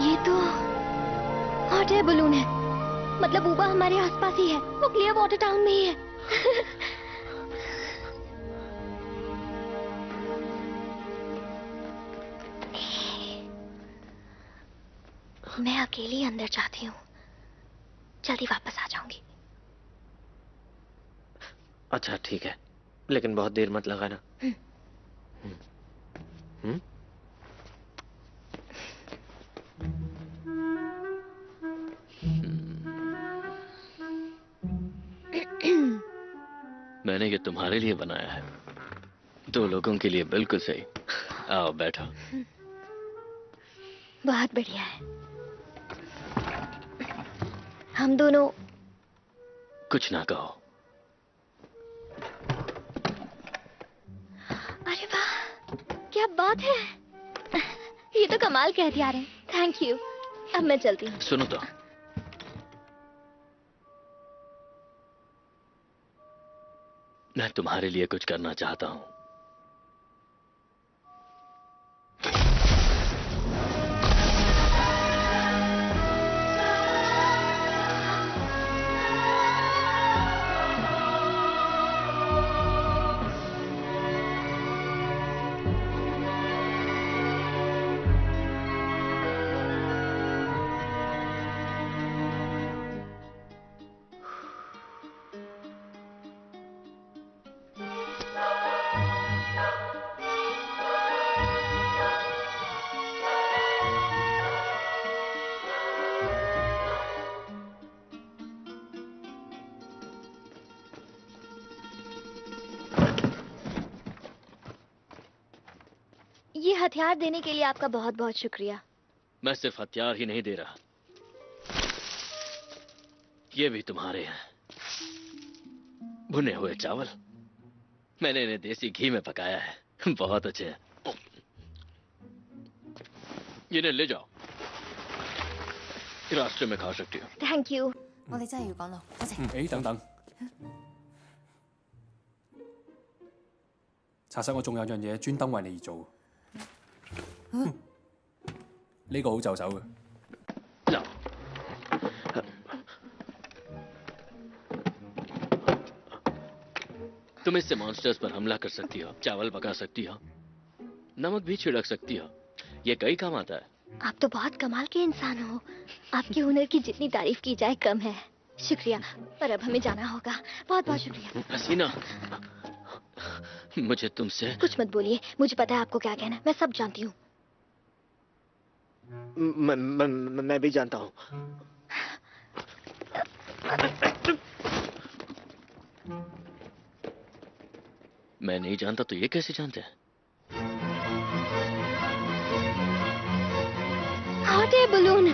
ये तो हॉट एयर बलून है। मतलब ऊबा हमारे आसपास ही है। वो क्लियर वाटर टाउन में ही है। मैं अकेली अंदर जाती हूँ। जल्दी वापस आ जाऊंगी। अच्छा ठीक है, लेकिन बहुत देर मत लगाना। मैंने ये तुम्हारे लिए बनाया है। 2 लोगों के लिए बिल्कुल सही। आओ बैठो। बहुत बढ़िया है। हम दोनों कुछ ना कहो। अरे वाह, क्या बात है। ये तो कमाल के हथियार हैं। Thank you. अब मैं चलती हूँ। सुनो तो, मैं तुम्हारे लिए कुछ करना चाहता हूँ। ये हथियार देने के लिए आपका बहुत बहुत शुक्रिया। मैं सिर्फ हथियार ही नहीं दे रहा, ये भी तुम्हारे हैं। भुने हुए चावल, मैंने इन्हें देसी घी में पकाया है। बहुत अच्छे हैं। इन्हें ले जाओ, रास्ते में खा सकती हो। Thank you. 我哋真係要趕路，多謝。誒，等等，查實我仲有樣嘢專登為你而做。呢個好就手嘅。 तुम इससे मॉन्स्टर्स पर हमला कर सकती हो, चावल पका सकती हो, नमक भी छिड़क सकती हो। ये कई काम आता है। आप तो बहुत कमाल के इंसान हो। आपके हुनर की जितनी तारीफ की जाए कम है। शुक्रिया, पर अब हमें जाना होगा। बहुत बहुत शुक्रिया। हसीना, मुझे तुमसे कुछ मत बोलिए, मुझे पता है आपको क्या कहना है। मैं सब जानती हूँ। मैं भी जानता हूँ। मैं नहीं जानता तो ये कैसे जानते हैं? Hot air balloon.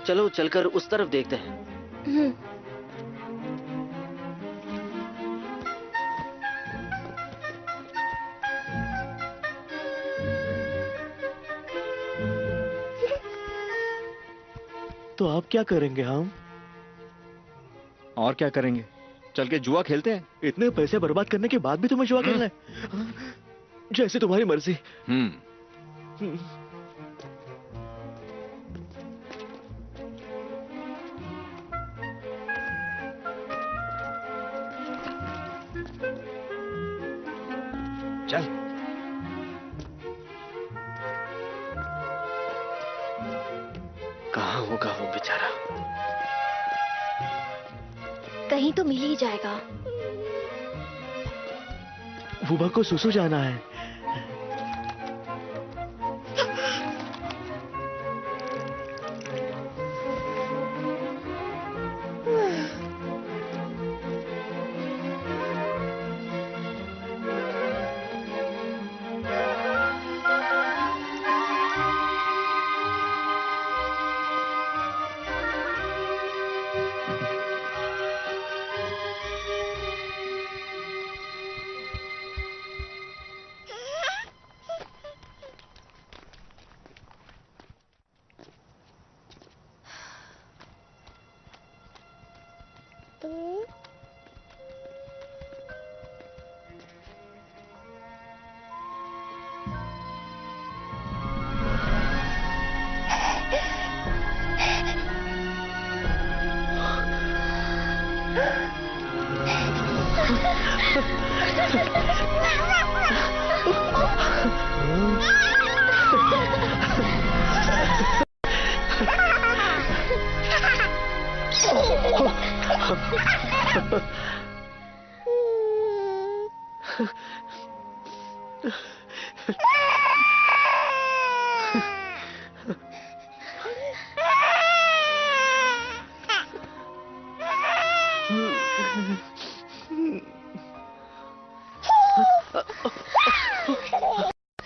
चलो चलकर उस तरफ देखते हैं। तो आप क्या करेंगे हम? और क्या करेंगे? चल के जुआ खेलते हैं। इतने पैसे बर्बाद करने के बाद भी तुम्हें जुआ खेलना है? जैसे तुम्हारी मर्जी। चल। कहाँ होगा वो बेचारा? कहीं तो मिल ही जाएगा। वुबा को सुसु जाना है।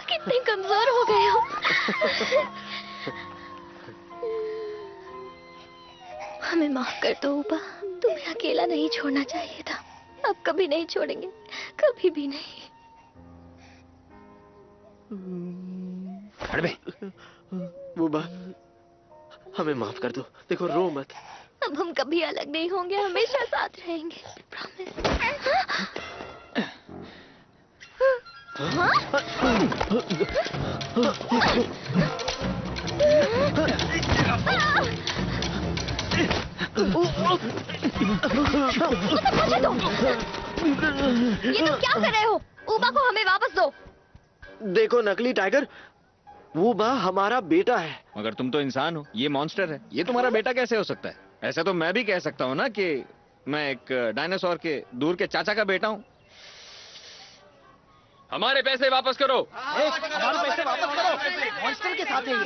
कितने कमजोर हो गए हो। हमें माफ कर दो उपा, तुम्हें अकेला नहीं छोड़ना चाहिए था। अब कभी नहीं छोड़ेंगे, कभी भी नहीं। अरे वुबा, हमें माफ कर दो। देखो, रो मत। अब हम कभी अलग नहीं होंगे, हमेशा साथ रहेंगे। प्रॉमिस। ये तुम क्या कर रहे हो? ऊबा को हमें वापस दो। देखो नकली टाइगर, वुबा हमारा बेटा है। मगर तुम तो इंसान हो, ये मॉन्स्टर है। ये तुम्हारा बेटा कैसे हो सकता है? ऐसा तो मैं भी कह सकता हूँ ना कि मैं एक डायनासोर के दूर के चाचा का बेटा हूँ। हमारे पैसे वापस करो। हमारे पैसे वापस करो। मॉन्स्टर के साथ है ये।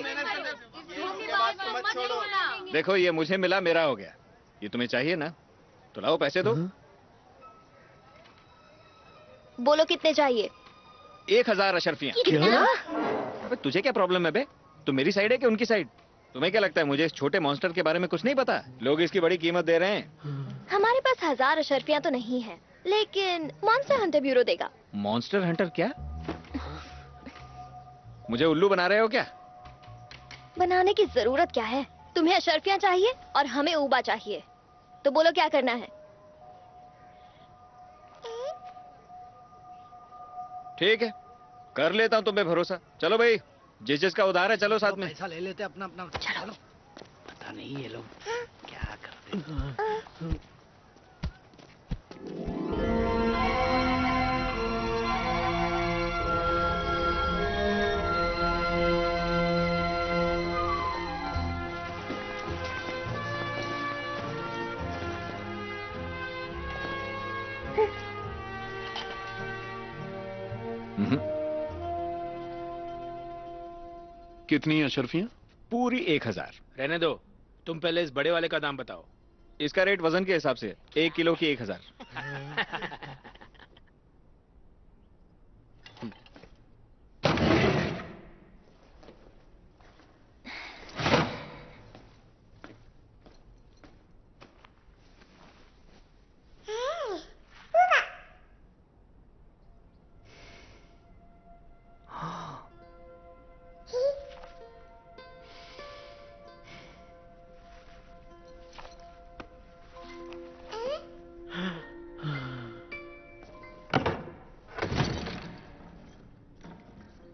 देखो, ये मुझे मिला, मेरा हो गया। ये तुम्हें चाहिए ना, तो लाओ पैसे दो। बोलो कितने चाहिए? 1000 अशरफियाँ। क्या? तुझे क्या प्रॉब्लम है बे? तुम मेरी साइड है कि उनकी साइड? तुम्हें क्या लगता है मुझे इस छोटे मॉन्स्टर के बारे में कुछ नहीं पता? लोग इसकी बड़ी कीमत दे रहे हैं। हमारे पास 1000 अशरफियाँ तो नहीं है, लेकिन मॉन्स्टर हंटर ब्यूरो देगा। मॉन्स्टर हंटर क्या? मुझे उल्लू बना रहे हो क्या? बनाने की जरूरत क्या है? तुम्हें अशरफियाँ चाहिए और हमें ऊबा चाहिए, तो बोलो क्या करना है? ठीक है, कर लेता हूँ तुम पे भरोसा। चलो भाई, जिस जिसका उधार है चलो साथ में। पैसा ले लेते अपना अपना। चलो। पता नहीं ये लोग क्या करते हैं। कितनी अशरफियाँ? पूरी 1000। रहने दो, तुम पहले इस बड़े वाले का दाम बताओ। इसका रेट वजन के हिसाब से है। 1 किलो की 1000।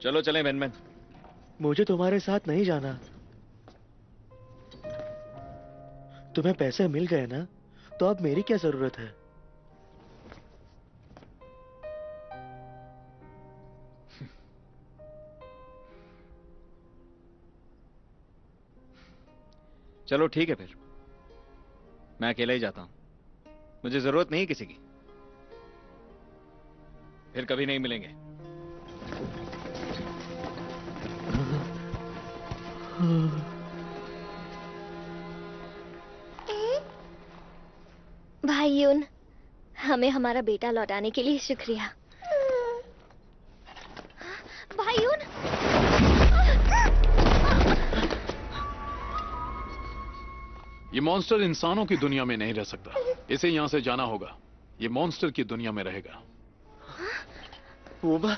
चलो चलें बैनमैन। मुझे तुम्हारे साथ नहीं जाना। तुम्हें पैसे मिल गए ना, तो अब मेरी क्या जरूरत है? चलो ठीक है फिर, मैं अकेला ही जाता हूं। मुझे जरूरत नहीं किसी की। फिर कभी नहीं मिलेंगे। भाई यून, हमें हमारा बेटा लौटाने के लिए शुक्रिया। भाई यून, ये मॉन्स्टर इंसानों की दुनिया में नहीं रह सकता। इसे यहां से जाना होगा। ये मॉन्स्टर की दुनिया में रहेगा। ऊबा,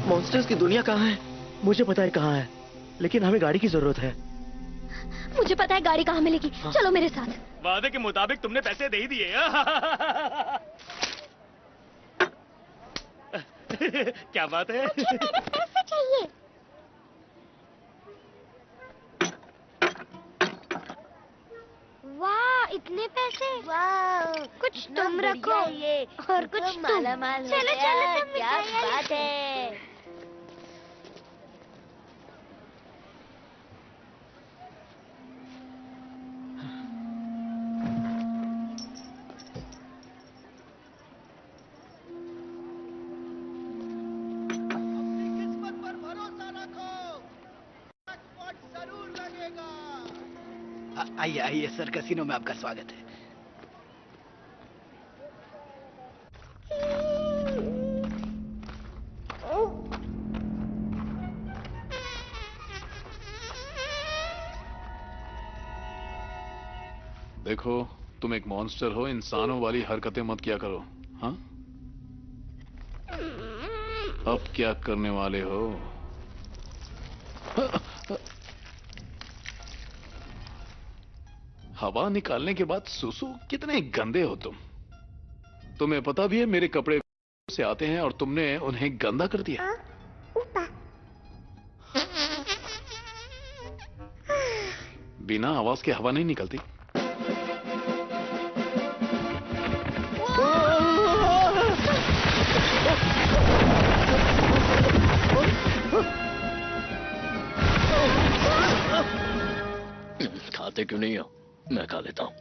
मॉन्स्टर्स की दुनिया कहाँ है? मुझे पता है कहाँ है, लेकिन हमें गाड़ी की जरूरत है। मुझे पता है गाड़ी कहाँ मिलेगी। चलो मेरे साथ। वादे के मुताबिक तुमने पैसे दे ही दिए। क्या बात है? मुझे मेरे पैसे चाहिए। वाह, इतने पैसे। वाह, कुछ तुम रखो ये और कुछ तुम। मालामाल। चलो चलो, तुम क्या बात है। आइए आइए सर, कैसीनो में आपका स्वागत है। देखो, तुम एक मॉन्स्टर हो, इंसानों वाली हरकतें मत किया करो। हाँ, अब क्या करने वाले हो? हवा निकालने के बाद सुसु, कितने गंदे हो तुम। तुम्हें पता भी है मेरे कपड़े से आते हैं और तुमने उन्हें गंदा कर दिया। बिना आवाज के हवा नहीं निकलती। खाते क्यों नहीं हो? मैं खा लेता हूं।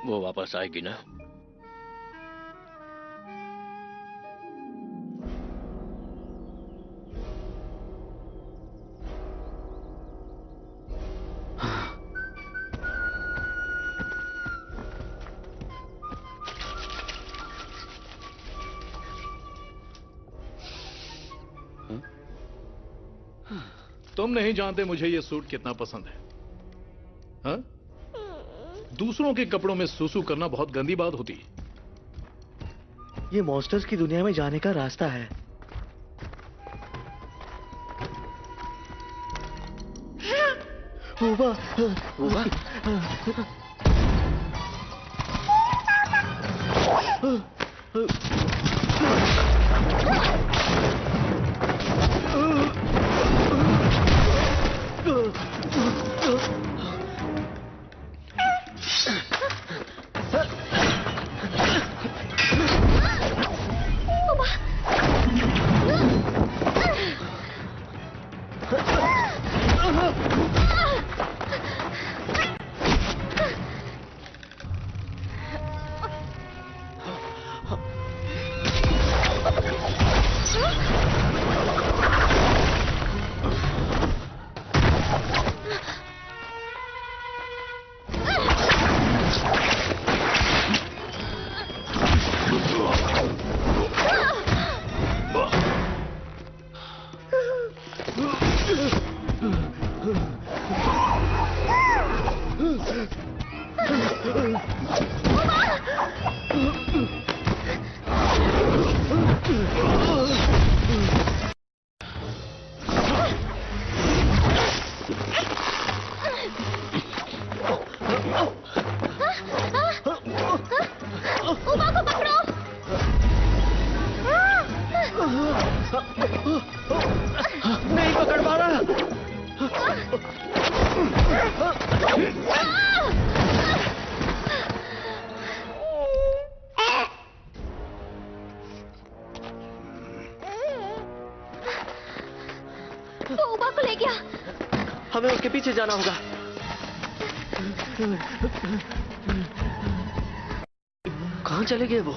वो वापस आएगी ना? तुम नहीं जानते मुझे ये सूट कितना पसंद है। हाँ? दूसरों के कपड़ों में सुसु करना बहुत गंदी बात होती है। ये मॉन्स्टर्स की दुनिया में जाने का रास्ता है। ऊबा, ऊबा। हमें उसके पीछे जाना होगा। कहाँ चले गए वो?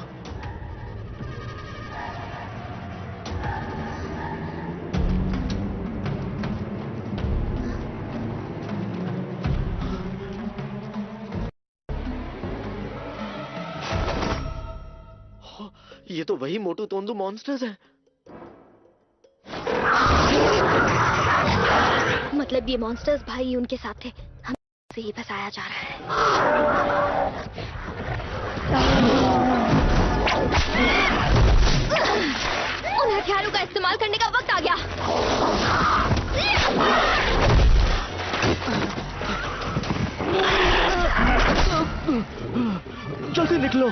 ये तो वही मोटू तोंदू मॉन्स्टर्स हैं। मतलब ये मॉन्स्टर्स भाई उनके साथ थे, हम से ही फंसाया जा रहा है। उन हथियारों का इस्तेमाल करने का वक्त आ गया। जल्दी निकलो।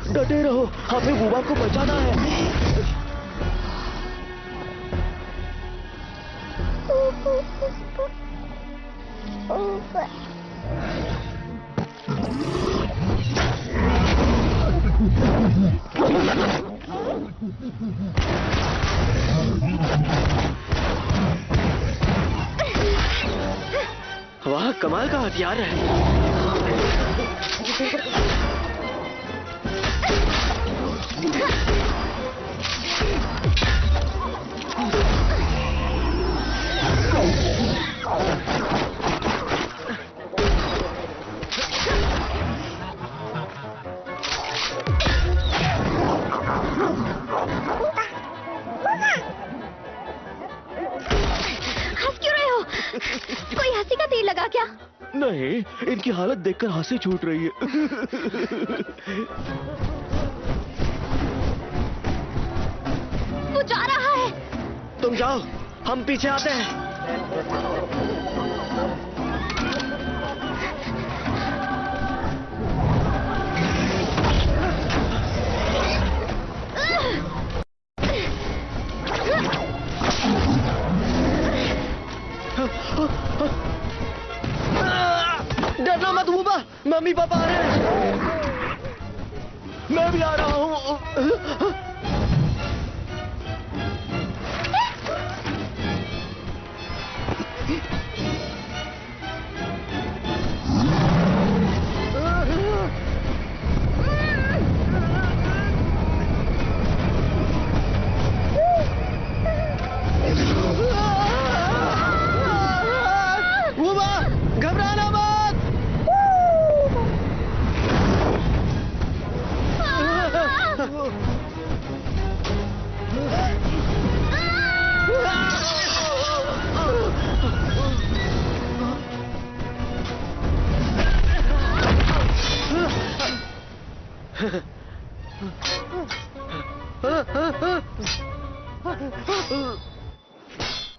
डटे रहो, हमें बुबा को बचाना है। वाह, कमाल का हथियार है। हंस क्यों रहे हो? कोई हंसी का तीर लगा क्या? नहीं, इनकी हालत देखकर हंसी छूट रही है। वो जा रहा है। तुम जाओ, हम पीछे आते हैं। डरना मत बुबा, मम्मी पापा आ रहे हैं। मैं भी आ रहा हूँ। बुबा, घबराना मत।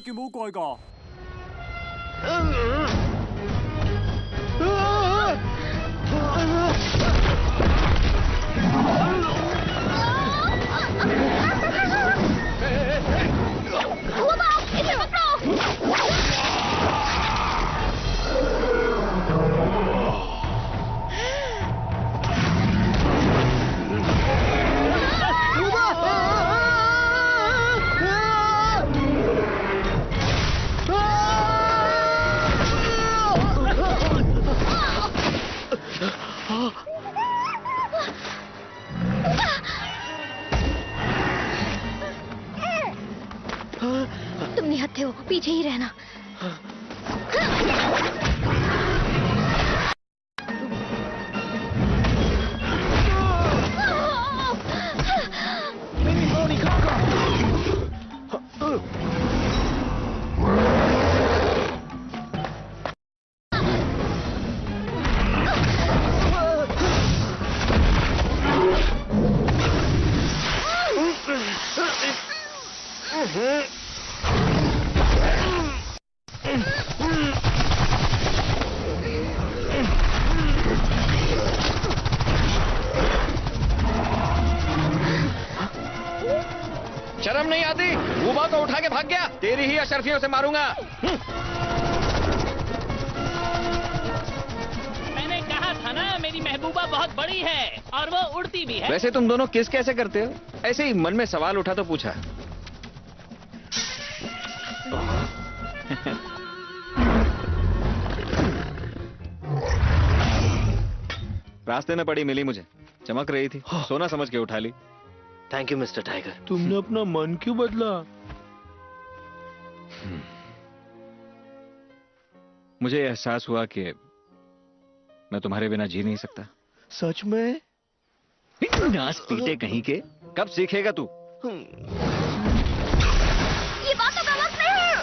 叫冇蓋㗎。इसे हो, पीछे ही रहना। शर्म नहीं आती? वूबा को उठा के भाग गया। तेरी ही अशरफियों से मारूंगा। मैंने कहा था ना, मेरी महबूबा बहुत बड़ी है और वो उड़ती भी है। वैसे तुम दोनों किस कैसे करते हो? ऐसे ही मन में सवाल उठा तो पूछा। रास्ते में पड़ी मिली मुझे, चमक रही थी, सोना समझ के उठा ली। Thank you mister Tiger. तुमने अपना मन क्यों बदला? मुझे एहसास हुआ कि मैं तुम्हारे बिना जी नहीं सकता। सच में? नास पीटे कहीं के, कब सीखेगा तू? ये बात तो गलत नहीं है।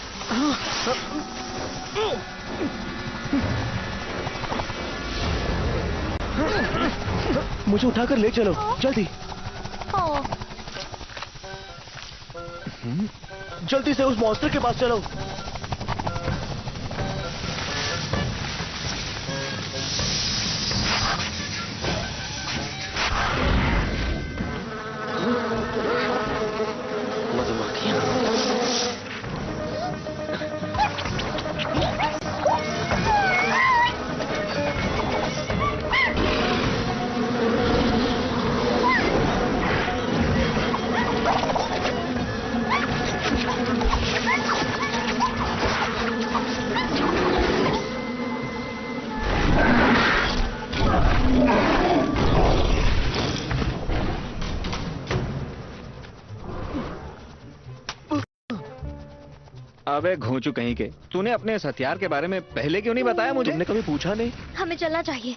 मुझे उठाकर ले चलो, जल्दी। जल्दी से उस मॉन्स्टर के पास चलो। अबे घोंचू कहीं के, तूने अपने इस हथियार के बारे में पहले क्यों नहीं बताया मुझे? तुमने कभी पूछा नहीं? हमें चलना चाहिए।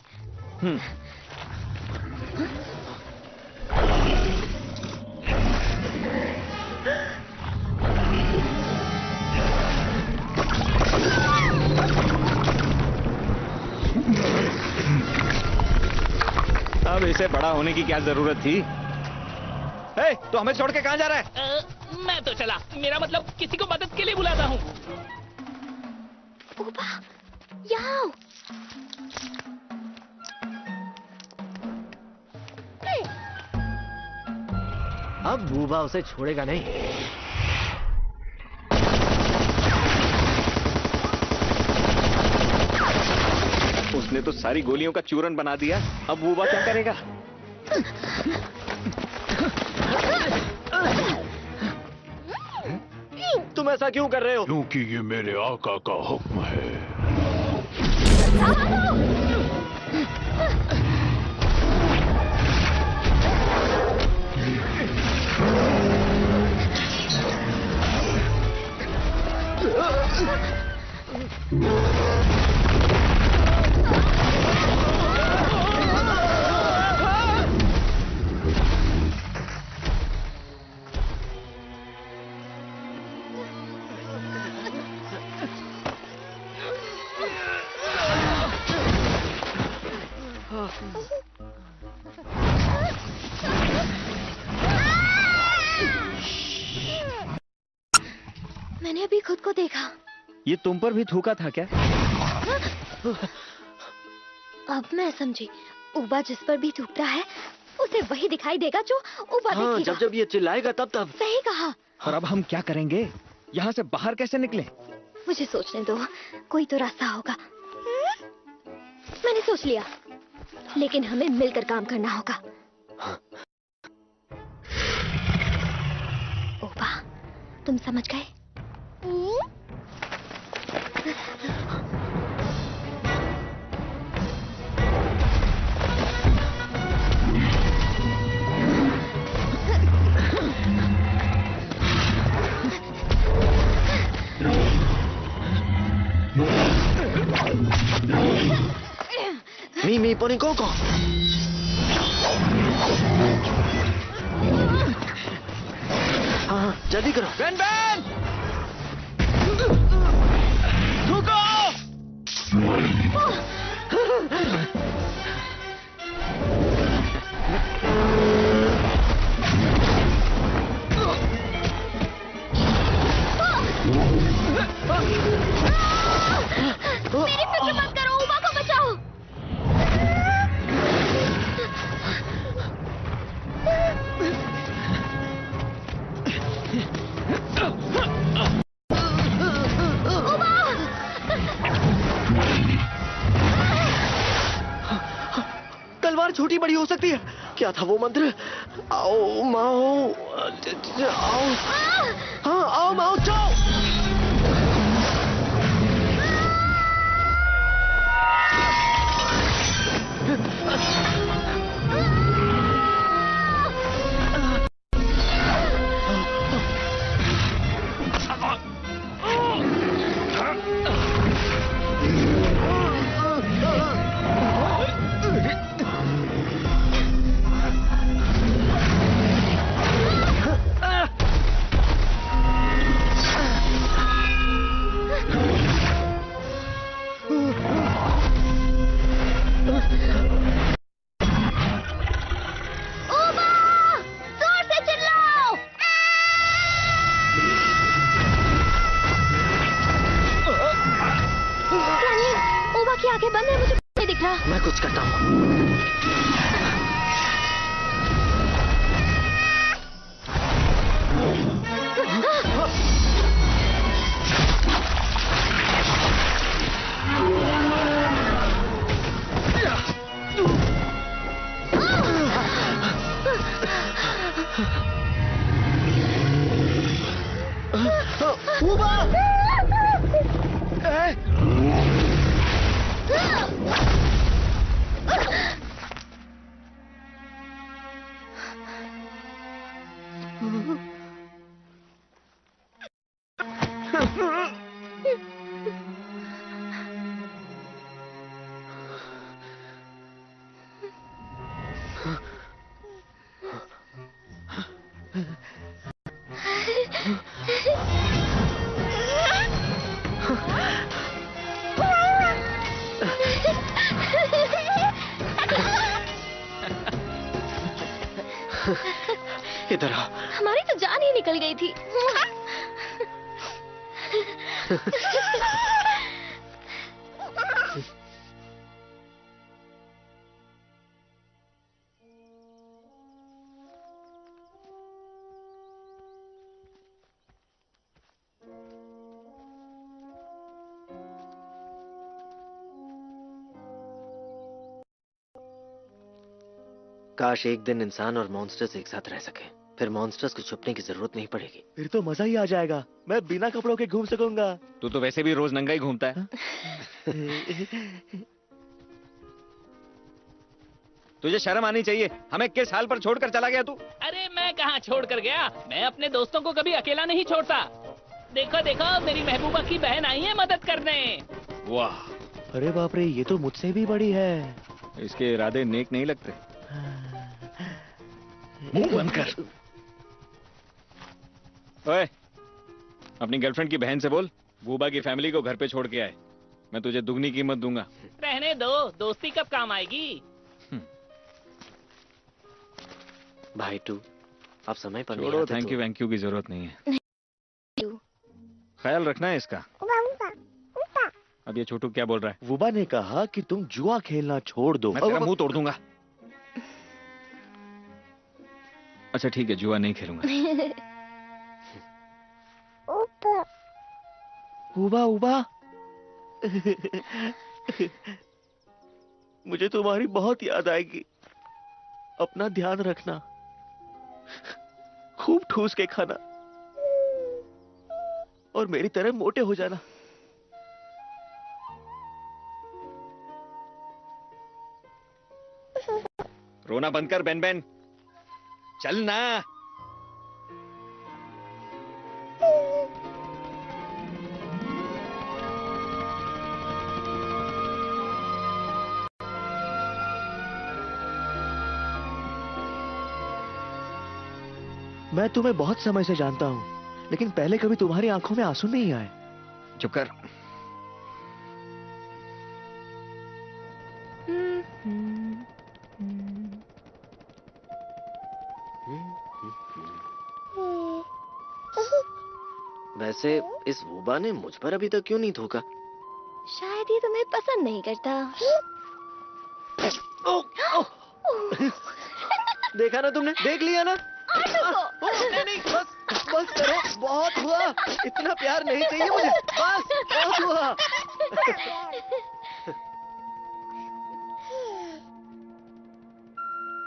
अब इसे बड़ा होने की क्या जरूरत थी? ए, तो हमें छोड़ के कहां जा रहा है? मैं तो चला, मेरा मतलब किसी को मदद के लिए बुलाता हूँ। ऊबा, यहाँ आओ। अब बूबा उसे छोड़ेगा नहीं। उसने तो सारी गोलियों का चूरन बना दिया, अब वूबा क्या करेगा? तुम ऐसा क्यों कर रहे हो? क्योंकि ये मेरे आका का हुक्म है। मैंने अभी खुद को देखा। ये तुम पर भी थूका था क्या? अब मैं समझी, ऊबा जिस पर भी थूकता है उसे वही दिखाई देगा जो ऊबा हाँ, देखेगा। जब जब ये चिल्लाएगा तब। सही कहा। और अब हम क्या करेंगे? यहाँ से बाहर कैसे निकले? मुझे सोचने दो, कोई तो रास्ता होगा। मैंने सोच लिया, लेकिन हमें मिलकर काम करना होगा। ऊबा, तुम समझ गए? 咪幫你嗰個。हाँ जल्दी करो। बेन बेन रुको। मेरी फिक्र मत करो, उमा को बचाओ। तलवार छोटी बड़ी हो सकती है। क्या था वो मंत्र? आओ माओ, आओ। हाँ आओ माओ, जाओ। आंखें बंद है, मुझे नहीं दिख रहा। मैं कुछ करता हूँ। इधर आओ। हमारी तो जान ही निकल गई थी। काश एक दिन इंसान और मॉन्स्टर्स एक साथ रह सके, फिर मॉन्स्टर्स को छुपने की जरूरत नहीं पड़ेगी। फिर तो मजा ही आ जाएगा, मैं बिना कपड़ों के घूम सकूंगा। तू तो वैसे भी रोज नंगा ही घूमता है। तुझे शर्म आनी चाहिए, हमें किस हाल पर छोड़कर चला गया तू? अरे मैं कहाँ छोड़ कर गया, मैं अपने दोस्तों को कभी अकेला नहीं छोड़ता। देखो देखो, मेरी महबूबा की बहन आई है मदद करने। वाह, अरे बाप रे, ये तो मुझसे भी बड़ी है। इसके इरादे नेक नहीं लगते। मुंह बंद कर। ओए, अपनी गर्लफ्रेंड की बहन से बोल, बूबा की फैमिली को घर पे छोड़ के आए। मैं तुझे दुगनी कीमत दूंगा। रहने दो, दोस्ती कब काम आएगी। भाई टू, आप समय पर छोड़ो, थैंक यू वैंक यू की जरूरत नहीं है। ख्याल रखना है इसका। अब ये छोटू क्या बोल रहा है? वुबा ने कहा कि तुम जुआ खेलना छोड़ दो। मैं तेरा मुंह तोड़ दूंगा। अच्छा ठीक है, जुआ नहीं खेलूंगा। उबा उबा मुझे तुम्हारी बहुत याद आएगी। अपना ध्यान रखना, खूब ठूस के खाना और मेरी तरह मोटे हो जाना। रोना बंद कर बेन बेन, चल ना। मैं तुम्हें बहुत समय से जानता हूँ, लेकिन पहले कभी तुम्हारी आंखों में आंसू नहीं आए। चुप कर। वैसे इस वूबा ने मुझ पर अभी तक क्यों नहीं थूका? शायद ये तुम्हें पसंद नहीं करता। देखा ना तुमने, देख लिया ना? नहीं नहीं, बस करो, बहुत हुआ। इतना प्यार नहीं चाहिए मुझे, बस बहुत हुआ।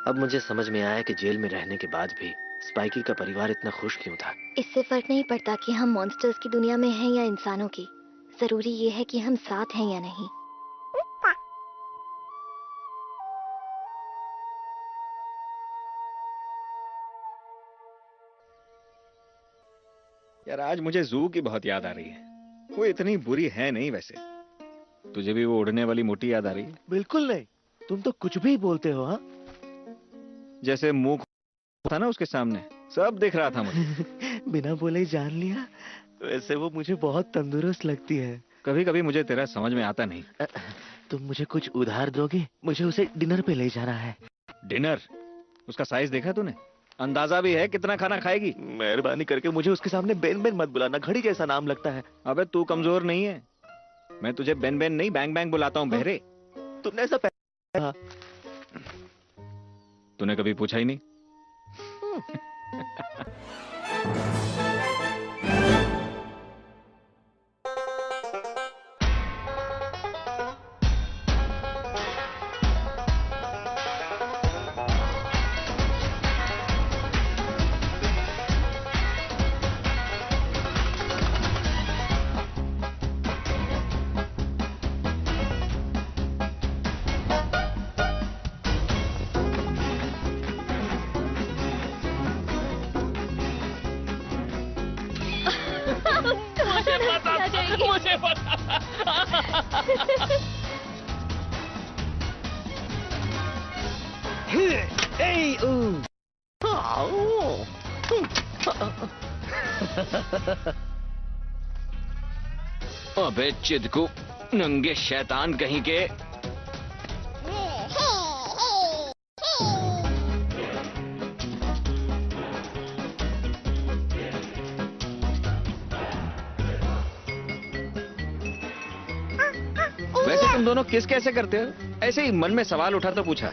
अब मुझे समझ में आया कि जेल में रहने के बाद भी स्पाइकी का परिवार इतना खुश क्यों था। इससे फर्क नहीं पड़ता कि हम मॉन्स्टर्स की दुनिया में हैं या इंसानों की। जरूरी ये है कि हम साथ हैं या नहीं। यार आज मुझे जू की बहुत याद आ रही है। वो इतनी बुरी है नहीं वैसे। तुझे भी वो उड़ने वाली मोटी याद आ रही है? बिल्कुल नहीं, तुम तो कुछ भी बोलते हो। हाँ, जैसे मुंह था ना उसके सामने, सब दिख रहा था मुझे। बिना बोले ही जान लिया। वैसे वो मुझे बहुत तंदुरुस्त लगती है। कभी कभी मुझे तेरा समझ में आता नहीं। तुम मुझे कुछ उधार दोगे? मुझे उसे डिनर पे ले जाना है। डिनर? उसका साइज देखा तूने? अंदाजा भी है कितना खाना खाएगी? मेहरबानी करके मुझे उसके सामने बेन बेन मत बुलाना, घड़ी जैसा नाम लगता है। अबे तू कमजोर नहीं है, मैं तुझे बेन बेन नहीं बैंग बैंग बुलाता हूँ बहरे। तुमने ऐसा कहा? तूने कभी पूछा ही नहीं। मुझे पता अबे चिदकू, नंगे शैतान कहीं के। वैसे तुम दोनों किस कैसे करते हो? ऐसे ही मन में सवाल उठा तो पूछा।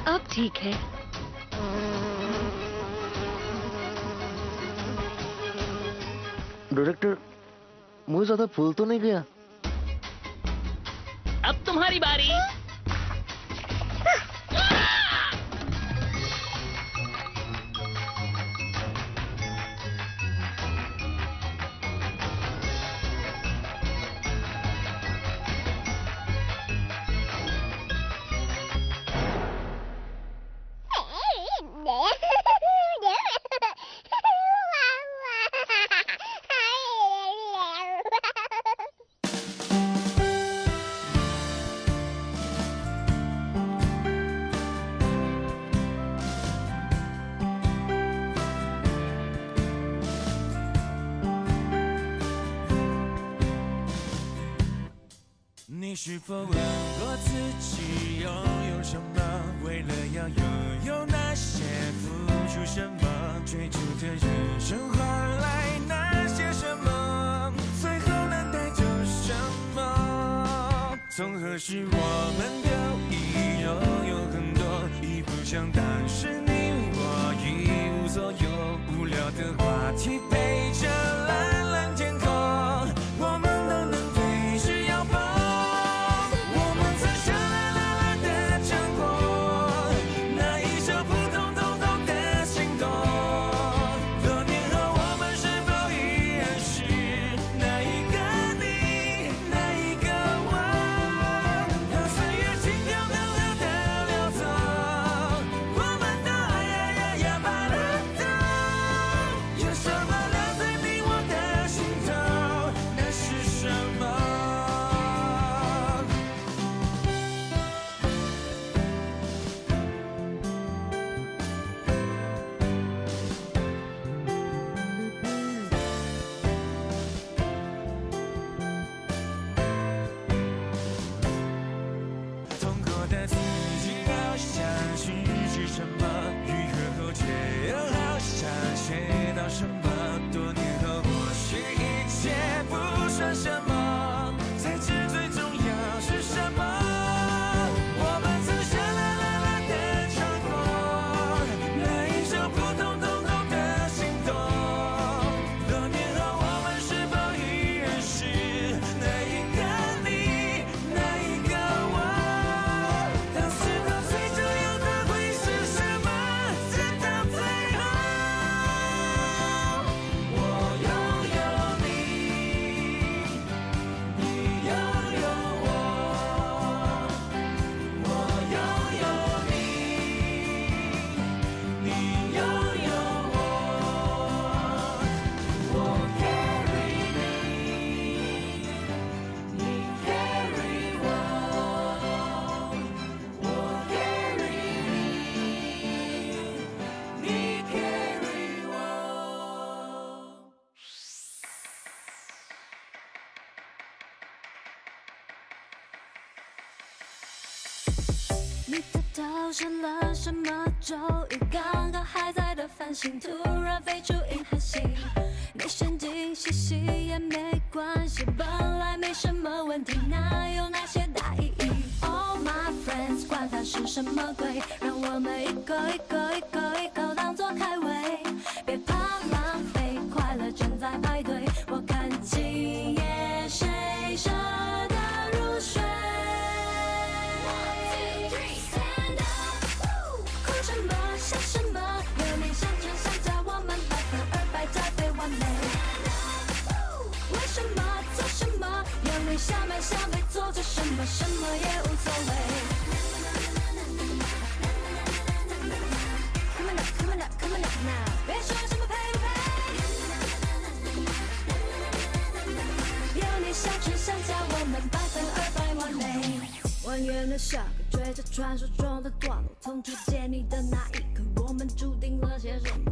अब ठीक है। डायरेक्टर, मुझे ज्यादा फूल तो नहीं गया? अब तुम्हारी बारी।你是否问过自己拥有什么？为了要拥有那些，付出什么？追逐的人生换来那些什么？最后能带走什么？从何时我们都已拥有很多，已不像当时你我一无所有，无聊的话题陪着蓝蓝天空，我们都能对视摇摆。发生了什么？周一刚刚还在的繁星，突然飞出银河系。你先静息息也没关系，本来没什么问题，哪有那些大意义 ？All my friends， 管它是什么鬼，让我们一个一个一个一个当作开胃，别怕浪费，快乐正在排队。我看今夜谁舍得入睡？哭什么笑什么？有你相乘相加，我们200%加倍完美。为什么做什么？有你想买想被做着什么，什么也无所谓。Come on up, come on up, come on up now， 别说什么配不配。有你相乘相加，我们200%完美。还原了下个追着传说中的段落，从初见你的那一刻，我们注定了些什么？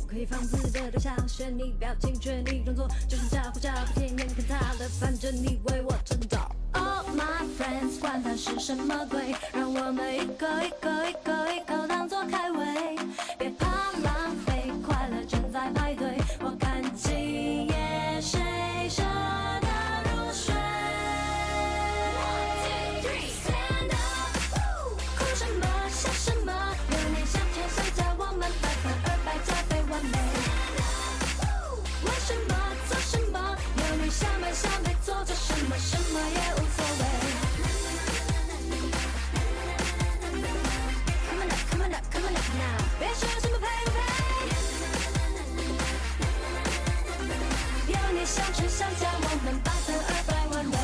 可以放肆的对象，选你表情，劝你装作，就算假或假不天眼看他了，反正你为我征道。All my friends， 管它是什么鬼，让我们一个一个一个一个当作开胃，别怕浪费，快乐正在排队。我看今夜谁舍得入睡？哭什么笑什么？有你相乘相加，我们200%加倍完美。为什么做什么？有你想买想被做着什么，什么也无所谓。Come on up, come on up, come on up now， 别说什么配不配。有你相乘相加，我们200%完美。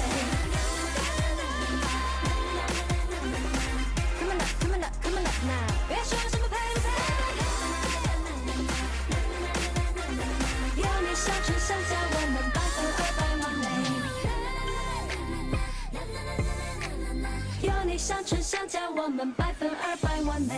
Come on up, come on up, come on up now， 别说什么配不配。有你相乘相加，我们200%完美。有你相乘相加，我们200%完美。